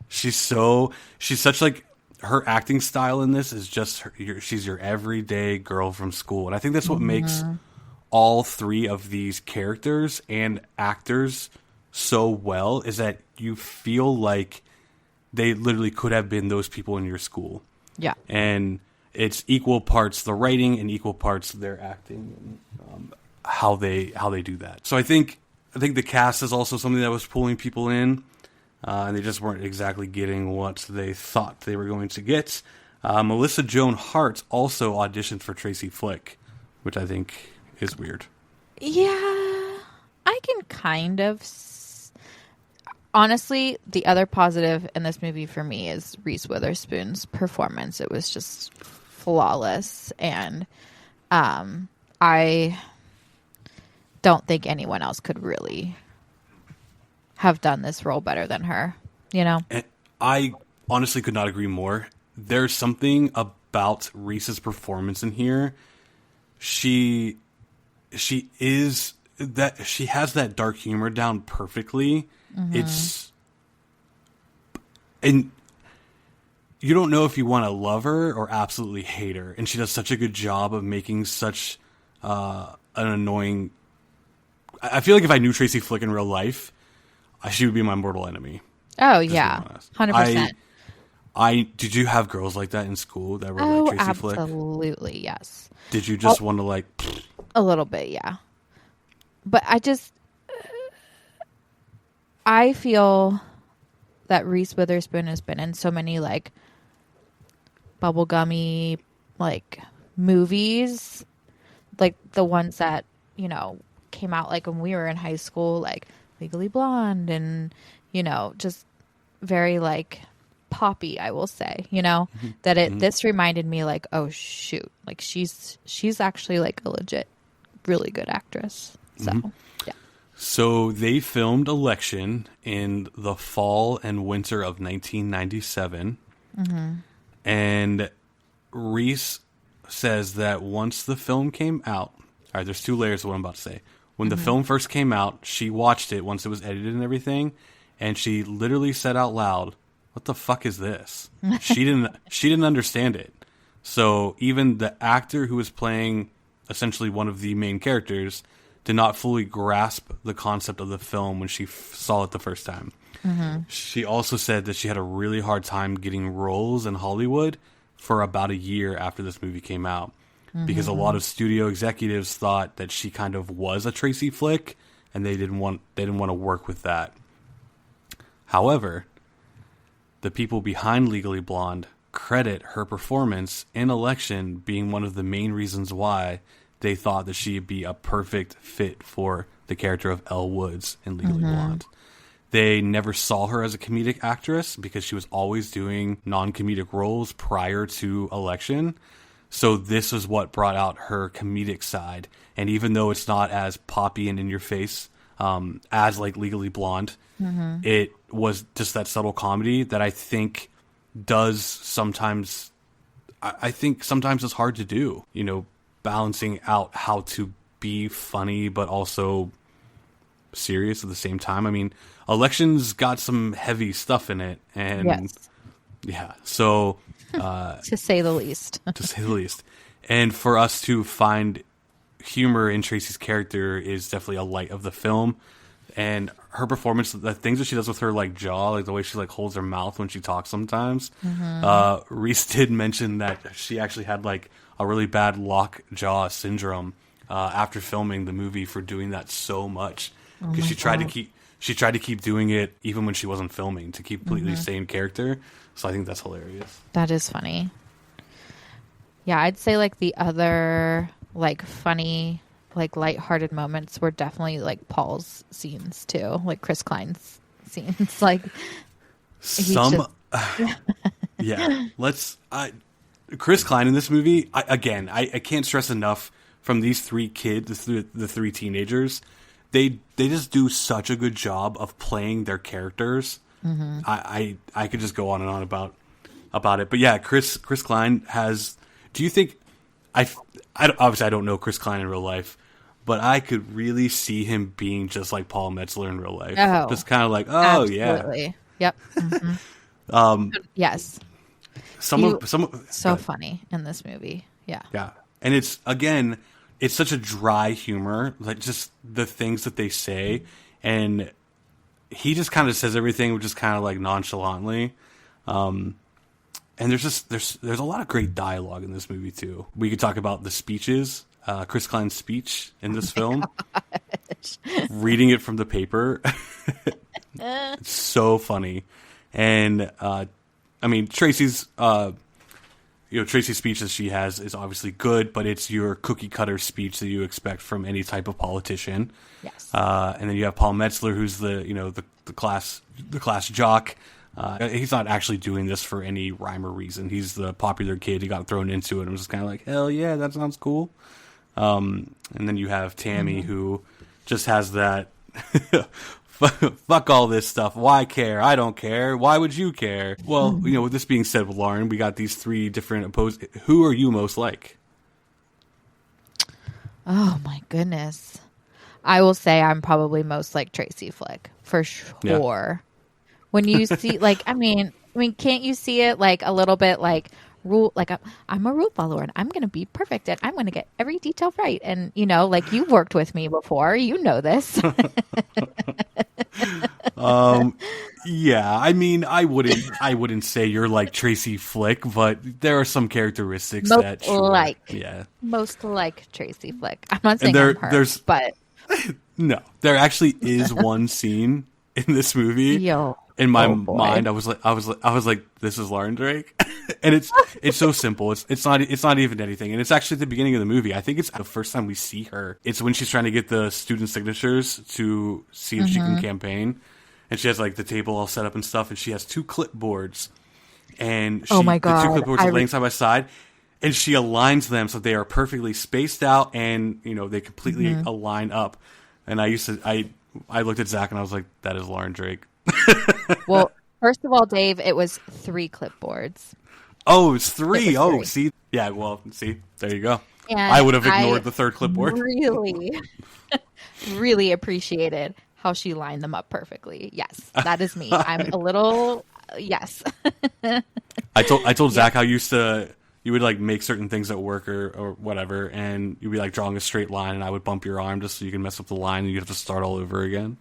she's such like, her acting style in this is just, she's your everyday girl from school. And I think that's what makes all three of these characters and actors so well, is that you feel like they literally could have been those people in your school. Yeah. And it's equal parts the writing and equal parts their acting, and how they do that. So I think the cast is also something that was pulling people in, and they just weren't exactly getting what they thought they were going to get. Melissa Joan Hart also auditioned for Tracy Flick, which I think is weird. Yeah, I can kind of... Honestly, the other positive in this movie for me is Reese Witherspoon's performance. It was just flawless, and I don't think anyone else could really have done this role better than her, And I honestly could not agree more. There's something about Reese's performance in here. She has that dark humor down perfectly. It's, and you don't know if you want to love her or absolutely hate her, and she does such a good job of making such an annoying I feel like if I knew Tracy Flick in real life, she would be my mortal enemy. Oh yeah, 100%. Did you have girls like that in school that were like Tracy Flick? Absolutely, yes. Did you just want to like a little bit, yeah. But I feel that Reese Witherspoon has been in so many like bubblegummy like movies, like the ones that, you know, came out like when we were in high school, like Legally Blonde, and, you know, just very like poppy, I will say, you know, that this reminded me like, oh shoot, like she's actually like a legit really good actress. So yeah. So they filmed Election in the fall and winter of 1997. And Reese says that once the film came out, all right, there's two layers of what I'm about to say. When the film first came out, she watched it once it was edited and everything, and she literally said out loud, "What the fuck is this?" She didn't understand it. So even the actor who was playing essentially one of the main characters did not fully grasp the concept of the film when she saw it the first time. She also said that she had a really hard time getting roles in Hollywood for about a year after this movie came out. Because a lot of studio executives thought that she kind of was a Tracy Flick, and they didn't want to work with that. However, the people behind Legally Blonde credit her performance in Election being one of the main reasons why they thought that she'd be a perfect fit for the character of Elle Woods in Legally Blonde. They never saw her as a comedic actress because she was always doing non-comedic roles prior to Election. So this is what brought out her comedic side. And even though it's not as poppy and in your face as like Legally Blonde, it was just that subtle comedy that I think does sometimes, I think sometimes it's hard to do, you know, balancing out how to be funny but also serious at the same time. I mean, Election's got some heavy stuff in it, and yeah, so to say the least. To say the least. And for us to find humor in Tracy's character is definitely a light of the film. And her performance, the things that she does with her like jaw, like the way she like holds her mouth when she talks sometimes. Reese did mention that she actually had like a really bad lock jaw syndrome after filming the movie for doing that so much, because she tried to keep doing it even when she wasn't filming to keep completely stay in character. So I think that's hilarious. That is funny. Yeah, I'd say like the other like funny, like lighthearted moments were definitely like Paul's scenes too, like Chris Klein's scenes. Like yeah. Chris Klein in this movie, I can't stress enough from these three kids, the three teenagers. They just do such a good job of playing their characters. I could just go on and on about it. But yeah, Chris Klein has. Do you think obviously I don't know Chris Klein in real life, but I could really see him being just like Paul Metzler in real life. Oh, just kind of like, absolutely. Yeah. Yep. Yes. So funny in this movie. Yeah. Yeah. And it's such a dry humor, like just the things that they say, and he just kind of says everything just kind of like nonchalantly. And there's a lot of great dialogue in this movie too. We could talk about the speeches, Chris Klein's speech in this film, reading it from the paper. It's so funny. And, I mean, Tracy's speech that she has is obviously good, but it's your cookie cutter speech that you expect from any type of politician. Yes. And then you have Paul Metzler, who's the class jock. He's not actually doing this for any rhyme or reason. He's the popular kid. He got thrown into it and was just kind of like, hell yeah, that sounds cool. And then you have Tammy, who just has that fuck all this stuff. Why care? I don't care. Why would you care? Well, with this being said, with Lauren, we got these three different opposed. Who are you most like? Oh my goodness. I will say I'm probably most like Tracy Flick for sure. Yeah. When you see, like, I mean, can't you see it like a little bit like rule, like I'm a rule follower and I'm going to be perfect and I'm going to get every detail right. And, you know, like you've worked with me before, you know this. Yeah, I mean, I wouldn't say you're like Tracy Flick, but there are some characteristics that sure, most like Tracy Flick. I'm not saying I'm her, but no, there actually is one scene in this movie. In my mind, I was like, this is Lauren Drake, and it's so simple. It's not even anything, and it's actually at the beginning of the movie. I think it's the first time we see her. It's when she's trying to get the student signatures to see if she can campaign, and she has like the table all set up and stuff, and she has 2 clipboards, and the 2 clipboards are laying side by side, and she aligns them so they are perfectly spaced out, and you know they completely align up. And I looked at Zach and I was like, that is Lauren Drake. Well, first of all, Dave, it was 3 clipboards. Oh, it's 3. Oh, 3. See? Yeah, well, see, there you go. And I would have ignored the 3rd clipboard. Really appreciated how she lined them up perfectly. Yes, that is me. I'm a little, yes. I told Zach how you would like make certain things at work or whatever, and you'd be like drawing a straight line, and I would bump your arm just so you can mess up the line, and you have to start all over again.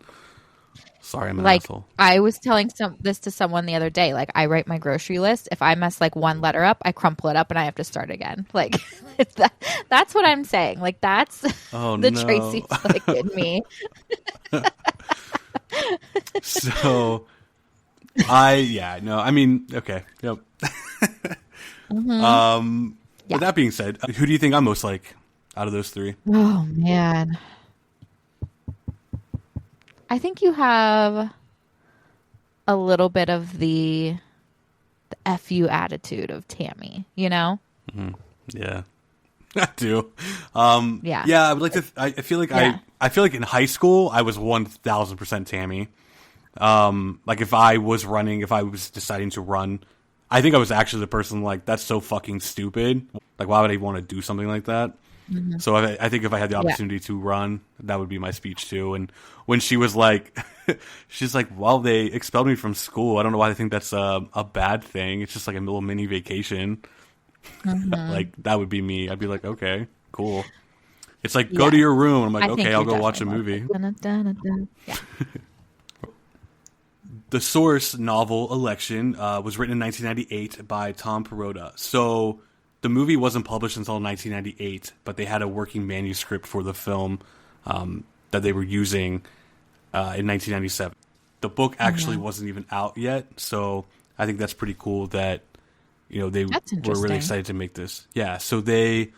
Sorry, I'm an asshole. I was telling this to someone the other day. Like, I write my grocery list. If I mess like one letter up, I crumple it up and I have to start again. Like, that's what I'm saying. Like, that's Tracy Flick in me. So, I mean, okay, yep. With that being said, who do you think I'm most like out of those 3? Oh man. I think you have a little bit of the F you attitude of Tammy, you know? Mm-hmm. Yeah, I do. I would like to. I feel like I feel like in high school I was 1000% Tammy. Like if I was deciding to run, I think I was actually the person like, that's so fucking stupid. Like, why would I want to do something like that? Mm-hmm. So I think if I had the opportunity to run, that would be my speech too. And when she was like, she's like, well, they expelled me from school. I don't know why they think that's a bad thing. It's just like a little mini vacation. Mm-hmm. Like, that would be me. I'd be like, okay, cool. It's like, go to your room. I'm like, okay, I'll go watch a movie. Yeah. The source novel Election was written in 1998 by Tom Perrotta. So the movie wasn't published until 1998, but they had a working manuscript for the film that they were using in 1997. The book actually wasn't even out yet, so I think that's pretty cool that they were really excited to make this. Yeah, so they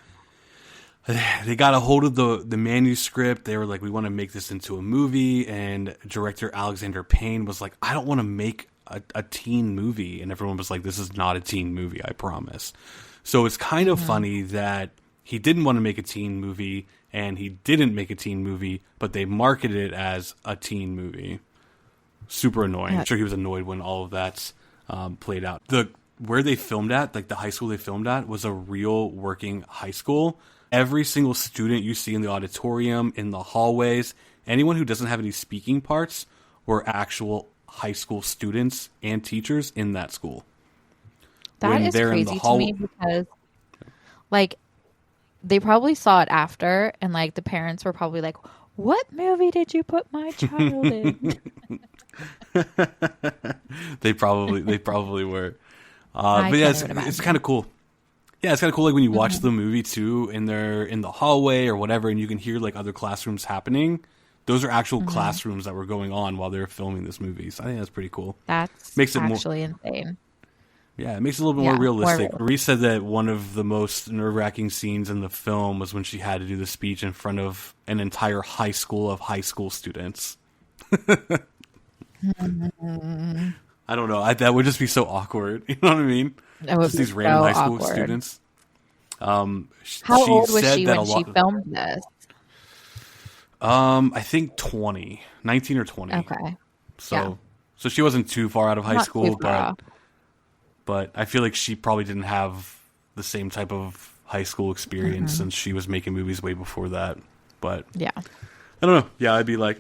got a hold of the manuscript. They were like, we want to make this into a movie, and director Alexander Payne was like, I don't want to make a teen movie, and everyone was like, this is not a teen movie, I promise. So it's kind of funny that he didn't want to make a teen movie, and he didn't make a teen movie, but they marketed it as a teen movie. Super annoying. I'm sure he was annoyed when all of that played out. Where they filmed at, like the high school they filmed at, was a real working high school. Every single student you see in the auditorium, in the hallways, anyone who doesn't have any speaking parts were actual high school students and teachers in that school. That is crazy to me because, like, they probably saw it after, and, like, the parents were probably like, what movie did you put my child in? They probably were. But yeah, it's kind of cool. Yeah, it's kind of cool, like, when you watch the movie, too, and they're in the hallway or whatever, and you can hear, like, other classrooms happening. Those are actual classrooms that were going on while they were filming this movie. So I think that's pretty cool. Makes it actually insane. Yeah, it makes it a little bit more realistic. Reese said that one of the most nerve-wracking scenes in the film was when she had to do the speech in front of an entire high school of high school students. I don't know. That would just be so awkward. You know what I mean? Just these random high school students. How old was she when she filmed this? I think 19 or 20. Okay. So she wasn't too far out of high school, but I feel like she probably didn't have the same type of high school experience since she was making movies way before that. But yeah, I don't know. Yeah, I'd be like,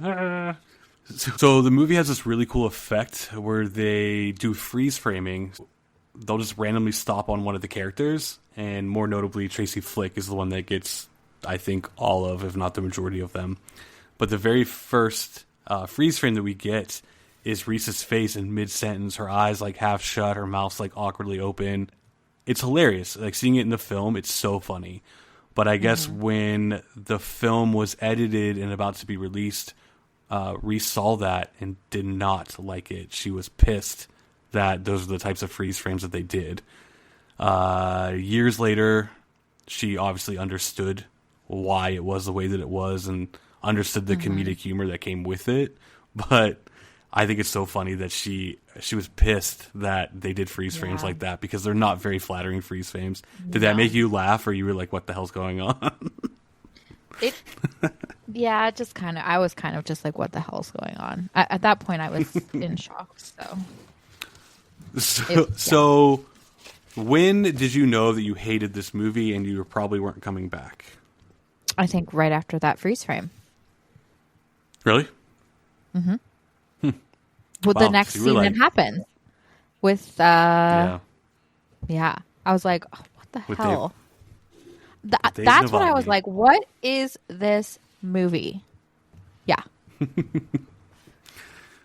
So the movie has this really cool effect where they do freeze framing. they'll just randomly stop on one of the characters, and more notably, Tracy Flick is the one that gets, I think, all of, if not the majority of them. But the very first freeze frame that we get is Reese's face in mid-sentence, her eyes like half shut, her mouth's like awkwardly open. It's hilarious. Like seeing it in the film, it's so funny. But I guess when the film was edited and about to be released, Reese saw that and did not like it. She was pissed that those are the types of freeze frames that they did. Years later, she obviously understood why it was the way that it was and understood the comedic humor that came with it. But I think it's so funny that she was pissed that they did freeze frames like that, because they're not very flattering freeze frames. Did that make you laugh, or you were like, what the hell's going on? Yeah, just kind of. I was kind of just like, what the hell's going on? At that point, I was in shock. So when did you know that you hated this movie and you probably weren't coming back? I think right after that freeze frame. Really? Mm-hmm. Well, the next scene that happened with, yeah, I was like, oh, what the hell? That's when I was like, what is this movie? Yeah.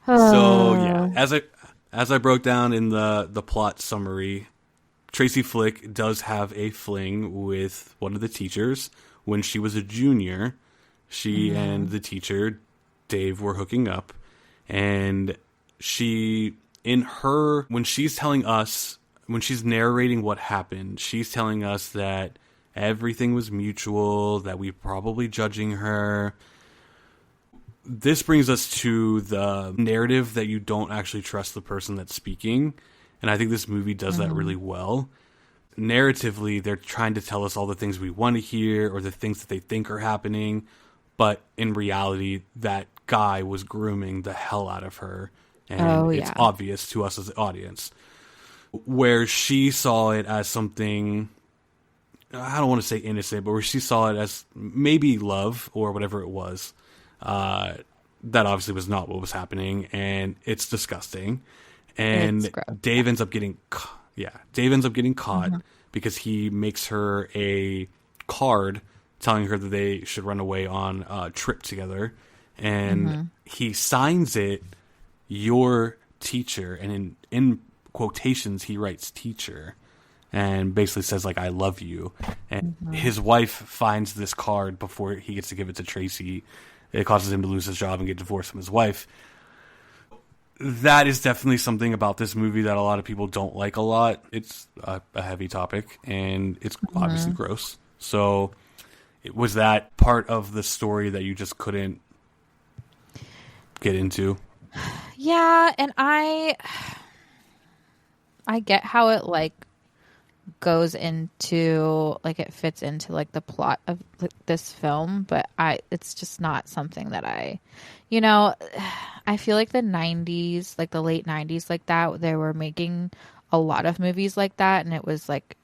So yeah, as I broke down in the plot summary, Tracy Flick does have a fling with one of the teachers. When she was a junior, she and the teacher, Dave, were hooking up. And when she's telling us, when she's narrating what happened, she's telling us that everything was mutual, that we were probably judging her. This brings us to the narrative that you don't actually trust the person that's speaking. And I think this movie does that really well. Narratively, they're trying to tell us all the things we want to hear or the things that they think are happening. But in reality, that guy was grooming the hell out of her. And it's obvious to us as the audience. Where she saw it as something, I don't want to say innocent, but where she saw it as maybe love or whatever it was. That obviously was not what was happening, and it's disgusting. And Dave ends up getting caught because he makes her a card telling her that they should run away on a trip together, and he signs it, "Your teacher," and in quotations he writes "teacher," and basically says like, "I love you." And his wife finds this card before he gets to give it to Tracy. It causes him to lose his job and get divorced from his wife. That is definitely something about this movie that a lot of people don't like a lot. It's a heavy topic, and it's obviously gross. So was that part of the story that you just couldn't get into? Yeah, and I get how it like goes into like it fits into like the plot of this film, but it's just not something that I feel like the 90s, like the late 90s, like that, they were making a lot of movies like that, and it was like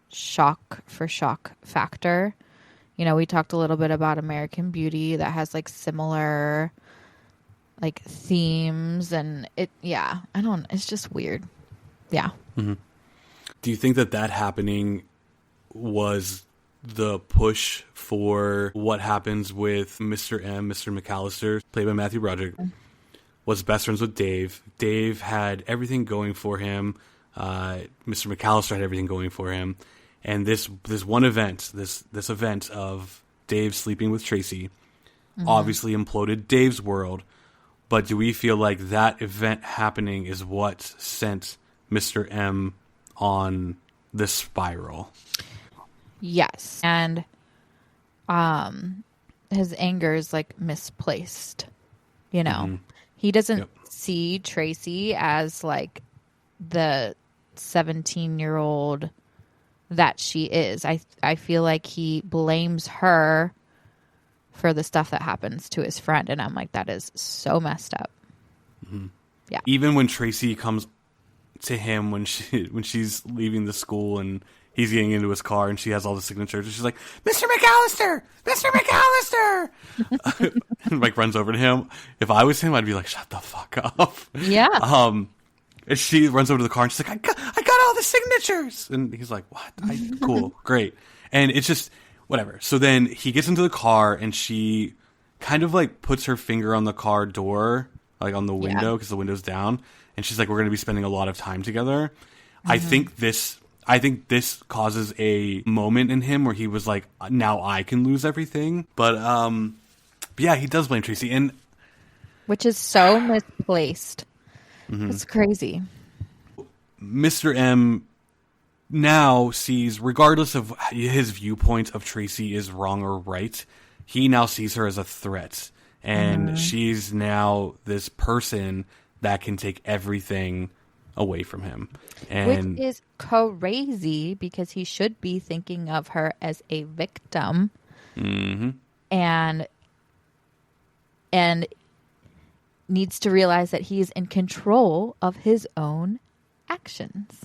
shock factor. We talked a little bit about American Beauty that has like similar like themes, and it's just weird. Yeah. Do you think that happening was the push for what happens with Mr. McAllister, played by Matthew Broderick, was best friends with Dave. Dave had everything going for him. Mr. McAllister had everything going for him. And this one event, this event of Dave sleeping with Tracy, obviously imploded Dave's world. But do we feel like that event happening is what sent Mr. M on this spiral? Yes. And his anger is like misplaced. He doesn't see Tracy as like the 17-year-old that she is. I feel like he blames her for the stuff that happens to his friend, and I'm like, that is so messed up. Yeah. Even when Tracy comes to him when she's leaving the school and he's getting into his car and she has all the signatures and she's like, "Mr. McAllister! Mr. McAllister!" and like runs over to him. If I was him, I'd be like, "Shut the fuck up." Yeah. And she runs over to the car and she's like, I got all the signatures. And he's like, what? Cool, great. And it's just, whatever. So then he gets into the car and she kind of like puts her finger on the car door, like on the window, because the window's down. And she's like, we're going to be spending a lot of time together. I think this causes a moment in him where he was like, now I can lose everything. But yeah, he does blame Tracy. And which is so misplaced. It's crazy. Mr. M now sees, regardless of his viewpoint of Tracy is wrong or right, he now sees her as a threat. And she's now this person that can take everything away from him. And which is crazy because he should be thinking of her as a victim. And needs to realize that he is in control of his own actions.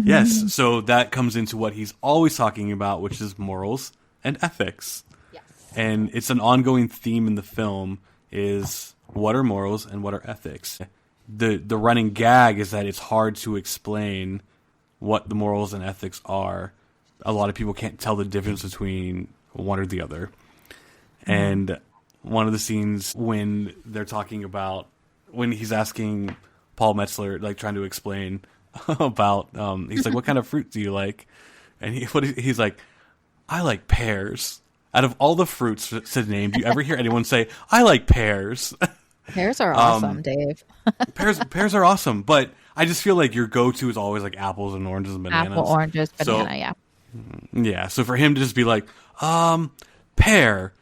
Yes, so that comes into what he's always talking about, which is morals and ethics. Yes. And it's an ongoing theme in the film is what are morals and what are ethics. The running gag is that it's hard to explain what the morals and ethics are. A lot of people can't tell the difference between one or the other. And one of the scenes when they're talking about, when he's asking Paul Metzler, like trying to explain about, he's like, what kind of fruit do you like? And he's like, I like pears. Out of all the fruits to name, do you ever hear anyone say, I like pears? Pears are awesome, Dave. pears are awesome, but I just feel like your go-to is always like apples and oranges and bananas. Apple, oranges, banana, yeah. Yeah, so for him to just be like, pear.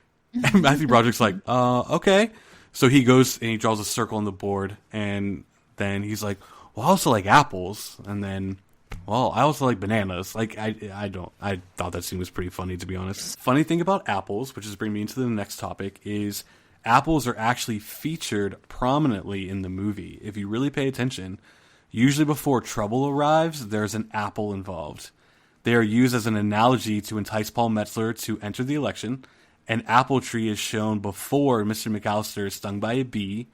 And Matthew Broderick's like, okay. So he goes and he draws a circle on the board, and then he's like, well, I also like apples, and then, well, I also like bananas. Like, I thought that scene was pretty funny, to be honest. Funny thing about apples, which is bringing me into the next topic, is apples are actually featured prominently in the movie. If you really pay attention, usually before trouble arrives, there's an apple involved. They are used as an analogy to entice Paul Metzler to enter the election. An apple tree is shown before Mr. McAllister is stung by a bee.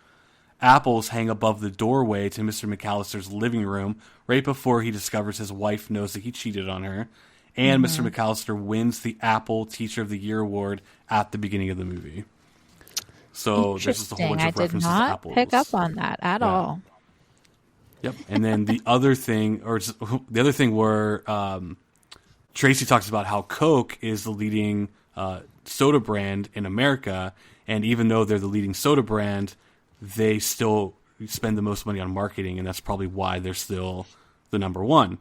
Apples hang above the doorway to Mr. McAllister's living room right before he discovers his wife knows that he cheated on her. And Mr. McAllister wins the Apple Teacher of the Year award at the beginning of the movie. So there's just a whole bunch of references to apples. I did not pick up on that at all. Yep. And then the other thing where Tracy talks about how Coke is the leading soda brand in America, and even though they're the leading soda brand, they still spend the most money on marketing, and that's probably why they're still the number one.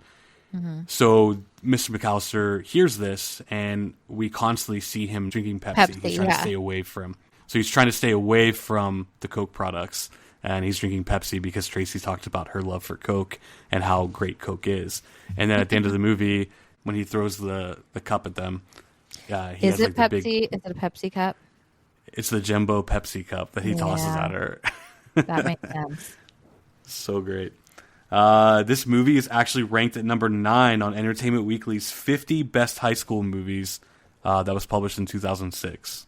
So Mr. McAllister hears this, and we constantly see him drinking Pepsi. He's trying to stay away from. So he's trying to stay away from the Coke products, and he's drinking Pepsi because Tracy talked about her love for Coke and how great Coke is. And then at the end of the movie, when he throws the cup at them, he is has, it like, Pepsi? Is it a Pepsi cup? It's the Jumbo Pepsi cup that he tosses at her. That makes sense. So great. This movie is actually ranked at number 9 on Entertainment Weekly's 50 Best High School Movies that was published in 2006.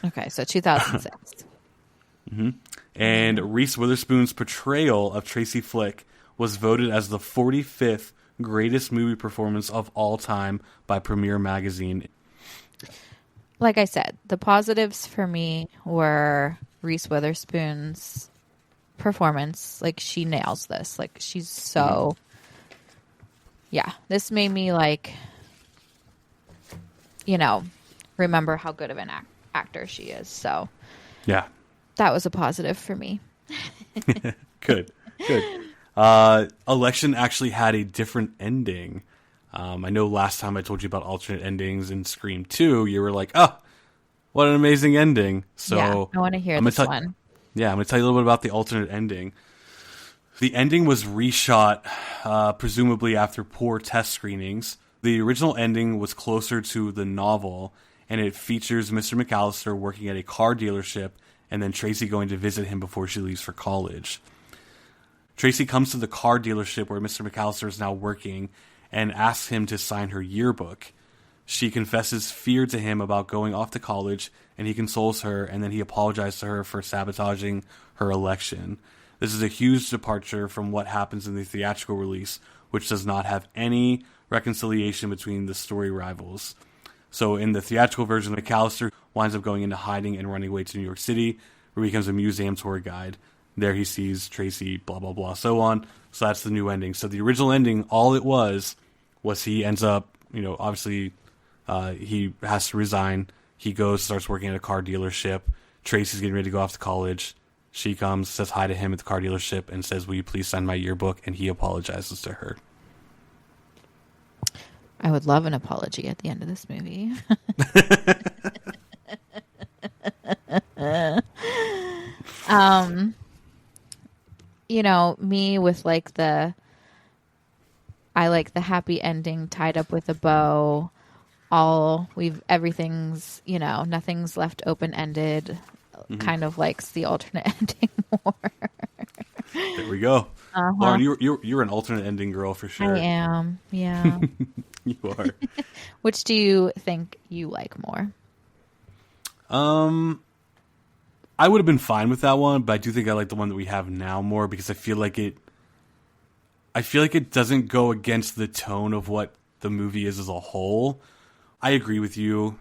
Okay, so 2006. And Reese Witherspoon's portrayal of Tracy Flick was voted as the 45th greatest movie performance of all time by Premiere Magazine. Like I said, the positives for me were Reese Witherspoon's performance. Like, she nails this. Like, she's so... Yeah, this made me, like, remember how good of an actor she is. So, yeah, that was a positive for me. Good. Election actually had a different ending. I know last time I told you about alternate endings in Scream 2, you were like, oh, what an amazing ending. So yeah, I want to hear this one. Yeah, I'm going to tell you a little bit about the alternate ending. The ending was reshot, presumably after poor test screenings. The original ending was closer to the novel, and it features Mr. McAllister working at a car dealership and then Tracy going to visit him before she leaves for college. Tracy comes to the car dealership where Mr. McAllister is now working and asks him to sign her yearbook. She confesses fear to him about going off to college, and he consoles her, and then he apologizes to her for sabotaging her election. This is a huge departure from what happens in the theatrical release, which does not have any reconciliation between the story rivals. So in the theatrical version, McAllister winds up going into hiding and running away to New York City, where he becomes a museum tour guide. There he sees Tracy, blah, blah, blah, so on. So that's the new ending. So the original ending, all it was he ends up, obviously he has to resign. He goes, starts working at a car dealership. Tracy's getting ready to go off to college. She comes, says hi to him at the car dealership, and says, will you please sign my yearbook? And he apologizes to her. I would love an apology at the end of this movie. Me with I like the happy ending tied up with a bow. Everything's, nothing's left open-ended. Mm-hmm. Kind of likes the alternate ending more. There we go. Lauren, you're an alternate ending girl for sure. I am, yeah. You are. Which do you think you like more? I would have been fine with that one, but I do think I like the one that we have now more because I feel like it doesn't go against the tone of what the movie is as a whole. I agree with you.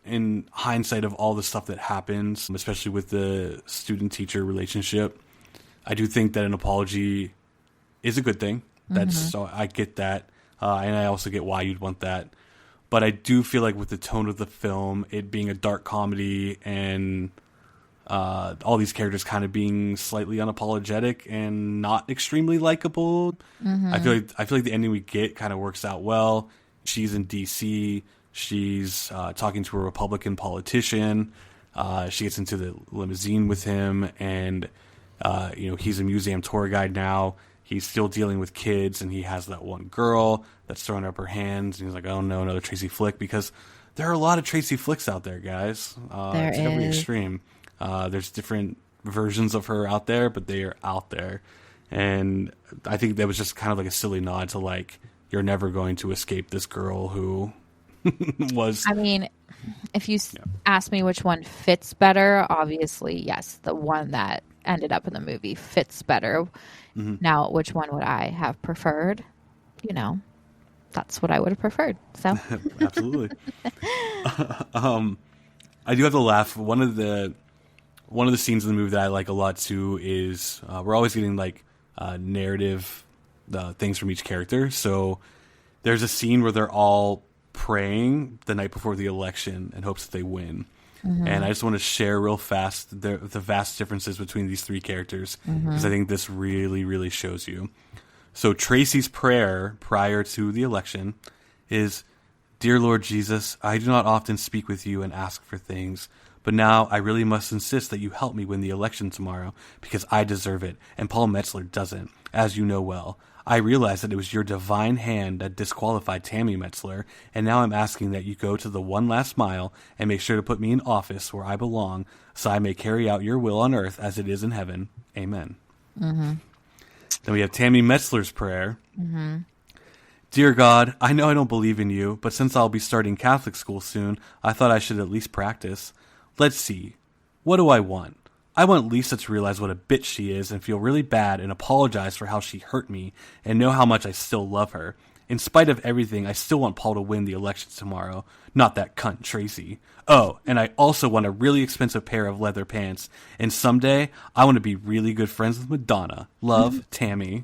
In hindsight of all the stuff that happens, especially with the student-teacher relationship, I do think that an apology is a good thing. So I get that. And I also get why you'd want that. But I do feel like with the tone of the film, it being a dark comedy and all these characters kind of being slightly unapologetic and not extremely likable, I feel like the ending we get kind of works out well. She's in D.C., she's talking to a Republican politician. She gets into the limousine with him, and he's a museum tour guide now. He's still dealing with kids, and he has that one girl that's throwing up her hands. And he's like, "Oh no, another Tracy flick!" Because there are a lot of Tracy flicks out there, guys. It's every extreme. There's different versions of her out there, but they are out there. And I think that was just kind of like a silly nod to you're never going to escape this girl who was. I mean, if you ask me which one fits better, obviously, yes, the one that ended up in the movie fits better. Mm-hmm. Now, which one would I have preferred? That's what I would have preferred. So absolutely. I do have to laugh. One of the scenes in the movie that I like a lot too is we're always getting narrative things from each character. So there's a scene where they're all praying the night before the election in hopes that they win. Mm-hmm. And I just want to share real fast the vast differences between these three characters because I think this really, really shows you. So Tracy's prayer prior to the election is, "Dear Lord Jesus, I do not often speak with you and ask for things, but now I really must insist that you help me win the election tomorrow because I deserve it and Paul Metzler doesn't, as you know well. I realize that it was your divine hand that disqualified Tammy Metzler, and now I'm asking that you go to the one last mile and make sure to put me in office where I belong so I may carry out your will on earth as it is in heaven. Amen." Mm-hmm. Then we have Tammy Metzler's prayer. Mm-hmm. "Dear God, I know I don't believe in you, but since I'll be starting Catholic school soon, I thought I should at least practice. Let's see. What do I want? I want Lisa to realize what a bitch she is and feel really bad and apologize for how she hurt me and know how much I still love her. In spite of everything, I still want Paul to win the election tomorrow, not that cunt Tracy. Oh, and I also want a really expensive pair of leather pants. And someday, I want to be really good friends with Madonna. Love, Tammy."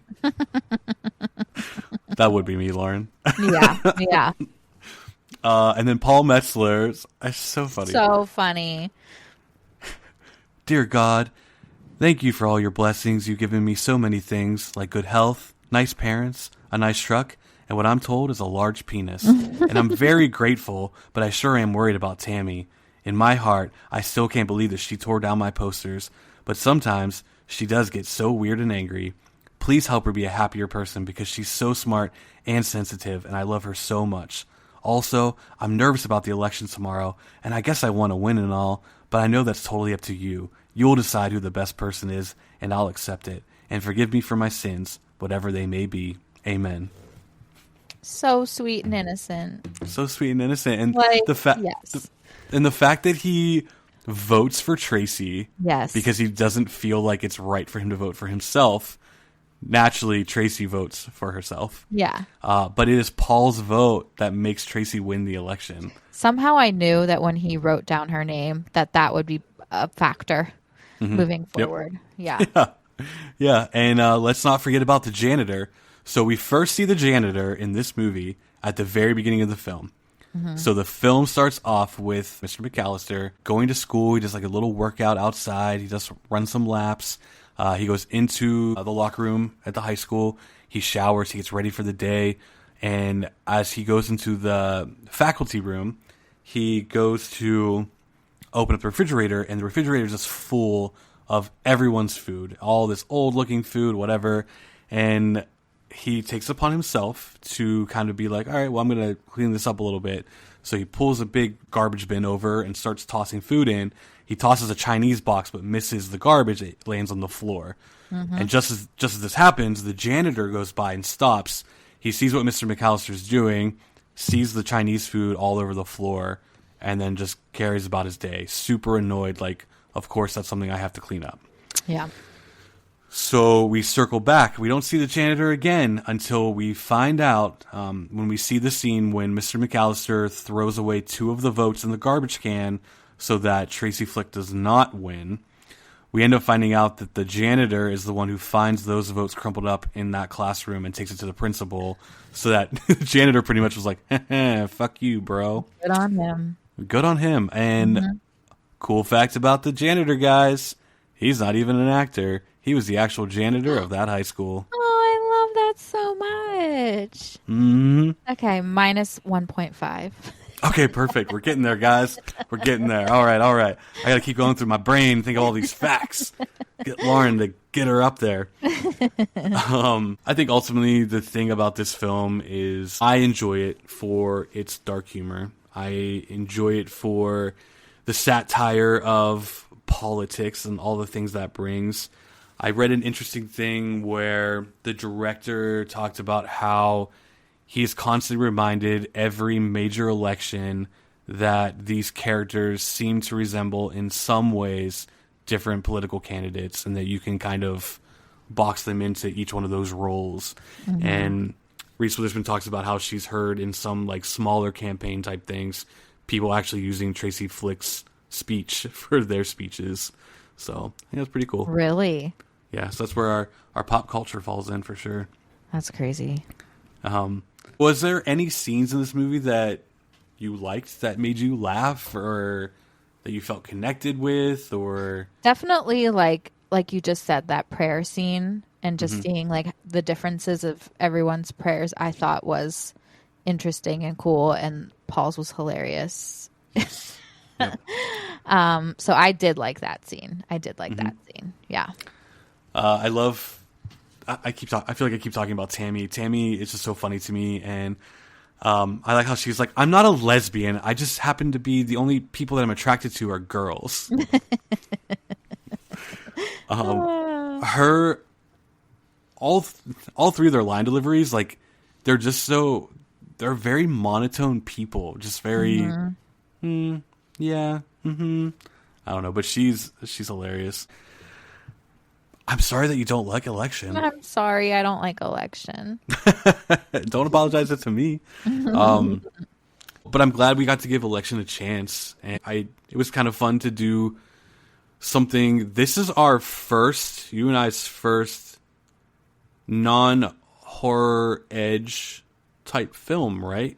That would be me, Lauren. Yeah. And then Paul Metzler's. It's so funny. So funny. "Dear God, thank you for all your blessings. You've given me so many things, like good health, nice parents, a nice truck, and what I'm told is a large penis. And I'm very grateful, but I sure am worried about Tammy. In my heart, I still can't believe that she tore down my posters, but sometimes she does get so weird and angry. Please help her be a happier person because she's so smart and sensitive, and I love her so much. Also, I'm nervous about the election tomorrow, and I guess I want to win and all, but I know that's totally up to you. You'll decide who the best person is, and I'll accept it. And forgive me for my sins, whatever they may be. Amen." So sweet and innocent. So sweet and innocent. And yes. the fact that he votes for Tracy. Yes. Because he doesn't feel like it's right for him to vote for himself. Naturally, Tracy votes for herself. Yeah. But it is Paul's vote that makes Tracy win the election. Somehow I knew that when he wrote down her name, that would be a factor moving forward. Yep. Yeah. Yeah. And let's not forget about the janitor. So we first see the janitor in this movie at the very beginning of the film. So the film starts off with Mr. McAllister going to school. He does like a little workout outside. He just runs some laps. He goes into the locker room at the high school. He showers. He gets ready for the day. And as he goes into the faculty room, he goes to open up the refrigerator, and the refrigerator is just full of everyone's food, all this old-looking food, whatever. And he takes it upon himself to kind of be like, all right, well, I'm going to clean this up a little bit. So he pulls a big garbage bin over and starts tossing food in. He tosses a Chinese box but misses the garbage. It lands on the floor. And just as this happens, the janitor goes by and stops. He sees what Mr. McAllister's doing, sees the Chinese food all over the floor, and then just carries about his day. Super annoyed, like, of course, that's something I have to clean up. Yeah. So we circle back. We don't see the janitor again until we find out when we see the scene when Mr. McAllister throws away 2 of the votes in the garbage can so that Tracy Flick does not win. We end up finding out that the janitor is the one who finds those votes crumpled up in that classroom and takes it to the principal, so that the janitor pretty much was like, fuck you, bro. Good on him. Good on him. And cool fact about the janitor, guys, he's not even an actor. He was the actual janitor of that high school. Oh, I love that so much. Okay, minus 1.5. Okay, perfect. We're getting there, guys. We're getting there. All right. I got to keep going through my brain, think of all these facts. Get Lauren to get her up there. I think ultimately the thing about this film is I enjoy it for its dark humor. I enjoy it for the satire of politics and all the things that brings. I read an interesting thing where the director talked about how he is constantly reminded every major election that these characters seem to resemble in some ways different political candidates, and that you can kind of box them into each one of those roles. And Reese Witherspoon talks about how she's heard in some like smaller campaign type things, people actually using Tracy Flick's speech for their speeches. So I think that's pretty cool. Really? Yeah, so that's where our pop culture falls in for sure. That's crazy. Was there any scenes in this movie that you liked that made you laugh or that you felt connected with? Or Definitely like you just said, that prayer scene and just seeing like the differences of everyone's prayers, I thought was interesting and cool, and Paul's was hilarious. Yep. So I did like that scene. That scene. Yeah. I love. I feel like I keep talking about Tammy. Tammy is just so funny to me, and I like how she's like, I'm not a lesbian. I just happen to be the only people that I'm attracted to are girls. Her, all 3 of their line deliveries, like they're very monotone people, just very, yeah, I don't know, but she's hilarious. I'm sorry that you don't like Election. I'm sorry, I don't like Election. Don't apologize to me. But I'm glad we got to give Election a chance. And it was kind of fun to do something. This is you and I's first non-horror edge type film, right?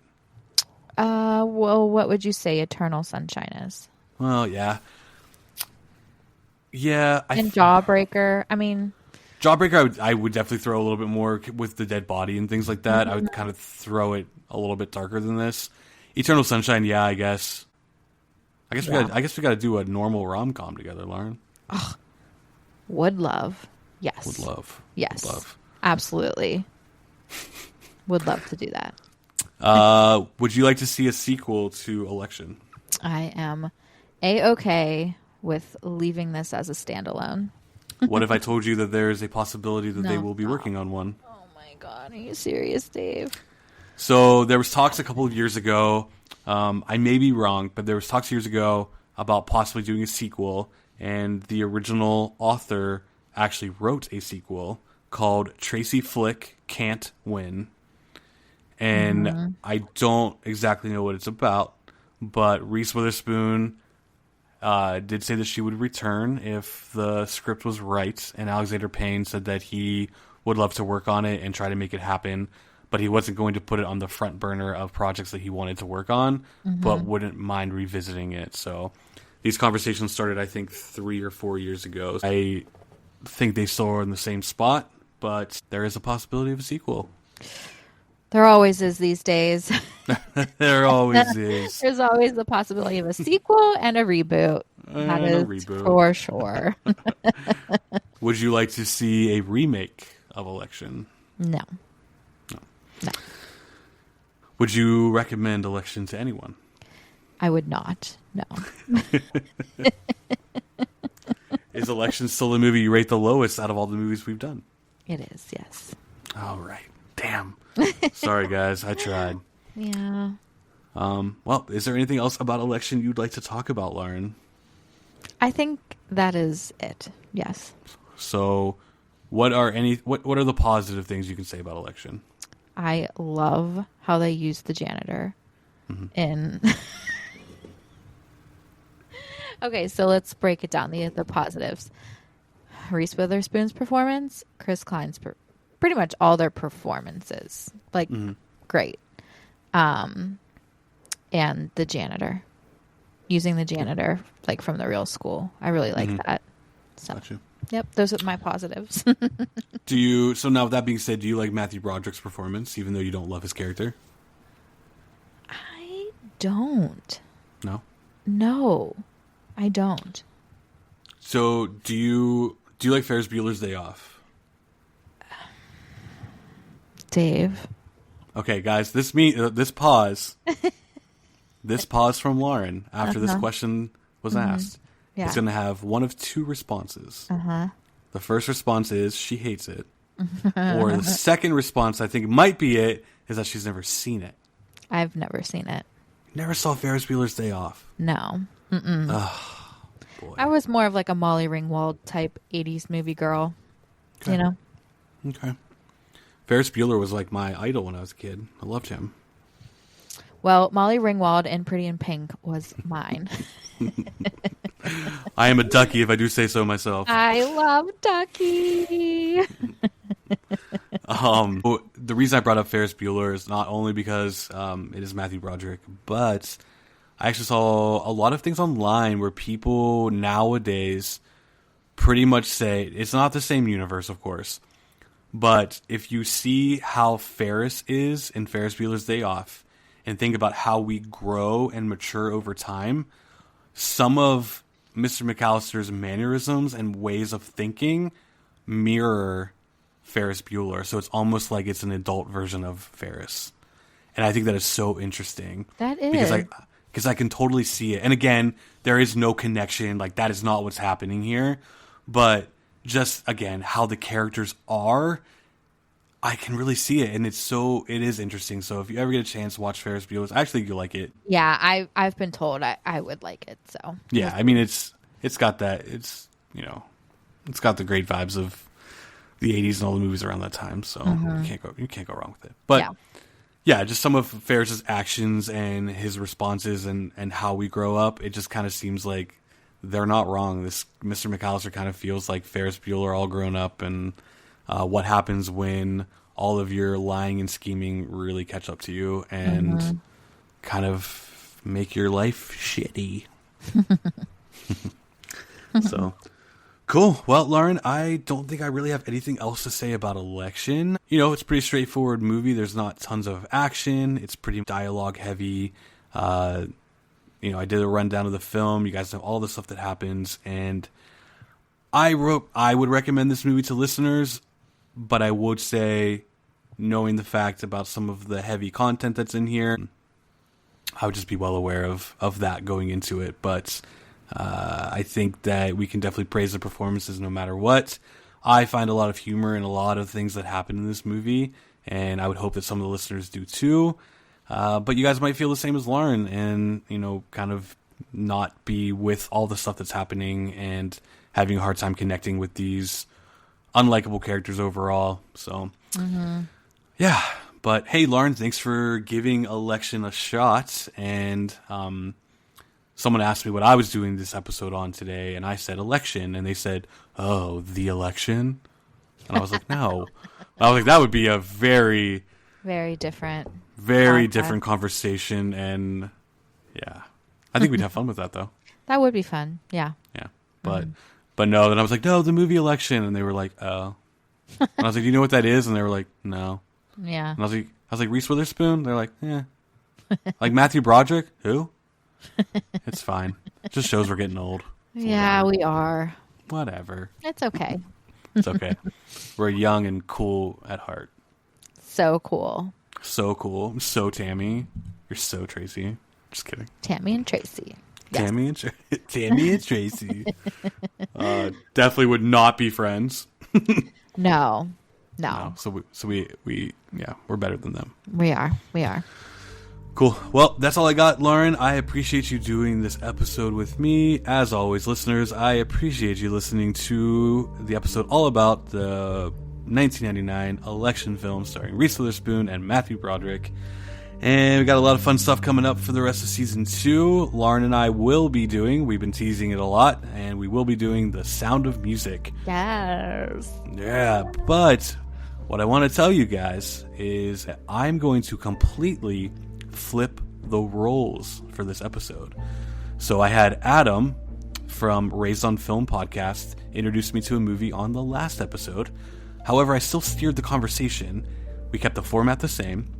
Well, what would you say Eternal Sunshine is? Well, yeah. Yeah. And Jawbreaker, I mean... Jawbreaker, I would definitely throw a little bit more with the dead body and things like that. I would kind of throw it a little bit darker than this. Eternal Sunshine, yeah, I guess. I guess we got to do a normal rom-com together, Lauren. Ugh. Would love. Yes. Would love. Yes. Would love. Absolutely. Would love to do that. Would you like to see a sequel to Election? I am A-okay with leaving this as a standalone. What if I told you that there is a possibility that they will be working on one? Oh my God, are you serious, Dave? So there was talks a couple of years ago. I may be wrong, but there was talks years ago about possibly doing a sequel, and the original author actually wrote a sequel called Tracy Flick Can't Win. And I don't exactly know what it's about, but Reese Witherspoon did say that she would return if the script was right, and Alexander Payne said that he would love to work on it and try to make it happen, but he wasn't going to put it on the front burner of projects that he wanted to work on, but wouldn't mind revisiting it. So these conversations started, I think, 3 or 4 years ago. I think they still are in the same spot, but there is a possibility of a sequel. There always is these days. There always is. There's always the possibility of a sequel and a reboot. That is for sure. Would you like to see a remake of Election? No. Would you recommend Election to anyone? I would not. No. Is Election still the movie you rate the lowest out of all the movies we've done? It is, yes. All right. Damn. Sorry, guys. I tried. Yeah. Well, is there anything else about Election you'd like to talk about, Lauren? I think that is it. Yes. So, what are the positive things you can say about Election? I love how they use the janitor in. Okay, so let's break it down. The positives: Reese Witherspoon's performance, Chris Klein's pretty much all their performances, like great. And the janitor, using the janitor like from the real school, I really like that. So, Gotcha. Yep, those are my positives. So now with that being said, do you like Matthew Broderick's performance, even though you don't love his character? I don't. No, I don't. So do you like Ferris Bueller's Day Off? Dave. Okay, guys, this pause, this pause from Lauren after this question was asked, Yeah. is going to have one of two responses. The first response is she hates it, or the second response, I think might be it, is that she's never seen it. I've never seen it. Never saw Ferris Bueller's Day Off. No. Oh, boy. I was more of like a Molly Ringwald type 80s movie girl. Okay. You know? Okay. Ferris Bueller was like my idol when I was a kid. I loved him. Well, Molly Ringwald in Pretty in Pink was mine. I am a ducky if I do say so myself. I love Ducky. The reason I brought up Ferris Bueller is not only because it is Matthew Broderick, but I actually saw a lot of things online where people nowadays pretty much say it's not the same universe, of course. But if you see how Ferris is in Ferris Bueller's Day Off and think about how we grow and mature over time, some of Mr. McAllister's mannerisms and ways of thinking mirror Ferris Bueller. So it's almost like it's an adult version of Ferris. And I think that is so interesting. That is. Because I can totally see it. And again, there is no connection. Like, that is not what's happening here. But just, again, how the characters are, I can really see it. And it is interesting. So if you ever get a chance to watch Ferris Bueller's, I actually think you'll like it. Yeah, I've been told I would like it. So yeah, I mean, it's got that, it's got the great vibes of the 80s and all the movies around that time. So you can't go wrong with it. But yeah, just some of Ferris's actions and his responses and how we grow up, it just kind of seems like they're not wrong. This Mr. McAllister kind of feels like Ferris Bueller all grown up, and what happens when all of your lying and scheming really catch up to you and kind of make your life shitty. So, cool. Well, Lauren, I don't think I really have anything else to say about Election. It's a pretty straightforward movie. There's not tons of action. It's pretty dialogue heavy. I did a rundown of the film. You guys know all the stuff that happens. And I would recommend this movie to listeners, but I would say, knowing the fact about some of the heavy content that's in here, I would just be well aware of that going into it. But I think that we can definitely praise the performances no matter what. I find a lot of humor in a lot of things that happen in this movie, and I would hope that some of the listeners do too. But you guys might feel the same as Lauren and, kind of not be with all the stuff that's happening and having a hard time connecting with these unlikable characters overall. So, yeah. But hey, Lauren, thanks for giving Election a shot. And someone asked me what I was doing this episode on today, and I said Election, and they said, "Oh, the election?" And I was like, "No." I was like, "That would be a very, very different conversation." And yeah, I think we'd have fun with that, though. That would be fun. Yeah. Yeah, but no. Then I was like, "No, the movie Election," and they were like, "Oh." And I was like, "Do you know what that is?" And they were like, "No." Yeah. And I was like, Reese Witherspoon? They're like, "Yeah." Like Matthew Broderick? Who? It's fine. It just shows we're getting old. Yeah, we are. Whatever. It's okay. It's okay. We're young and cool at heart. So cool. So cool. I'm so Tammy. You're so Tracy. Just kidding. Tammy and Tracy. Yes. Tammy and Tracy. Definitely would not be friends. No. So we we're better than them. We are. Cool. Well, that's all I got, Lauren. I appreciate you doing this episode with me. As always, listeners, I appreciate you listening to the episode all about the 1999 election film starring Reese Witherspoon and Matthew Broderick. And we got a lot of fun stuff coming up for the rest of season 2. Lauren and I will be doing, we've been teasing it a lot, and we will be doing The Sound of Music. Yes. Yeah, but what I want to tell you guys is that I'm going to completely flip the roles for this episode. So I had Adam from Raised on Film podcast introduce me to a movie on the last episode. However, I still steered the conversation. We kept the format the same.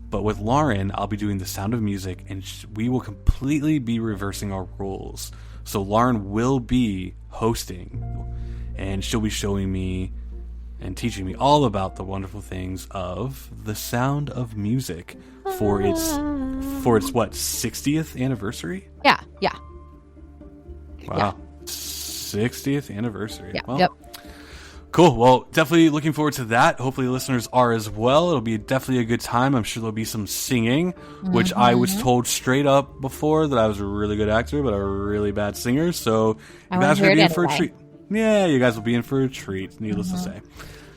But with Lauren, I'll be doing The Sound of Music, and we will completely be reversing our roles. So Lauren will be hosting, and she'll be showing me and teaching me all about the wonderful things of The Sound of Music for its what, 60th anniversary? Yeah. Wow. Yeah. 60th anniversary. Yeah. Well, Yep. Cool. Well, definitely looking forward to that. Hopefully listeners are as well. It'll be definitely a good time. I'm sure there'll be some singing, which I was told straight up before that I was a really good actor, but a really bad singer. So you guys are going to be in for a treat. Yeah, you guys will be in for a treat, needless to say.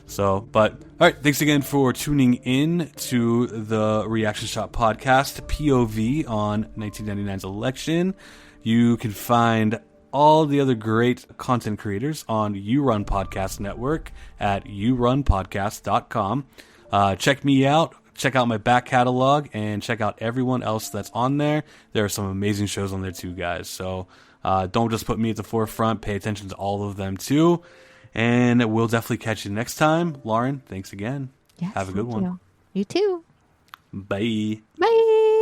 So, but, all right, thanks again for tuning in to the Reaction Shot podcast, POV on 1999's election. You can find all the other great content creators on You Run Podcast Network at yourunpodcast.com. Check me out. Check out my back catalog and check out everyone else that's on there. There are some amazing shows on there too, guys. So don't just put me at the forefront. Pay attention to all of them too. And we'll definitely catch you next time. Lauren, thanks again. Yes, have a good one. You too. Bye. Bye.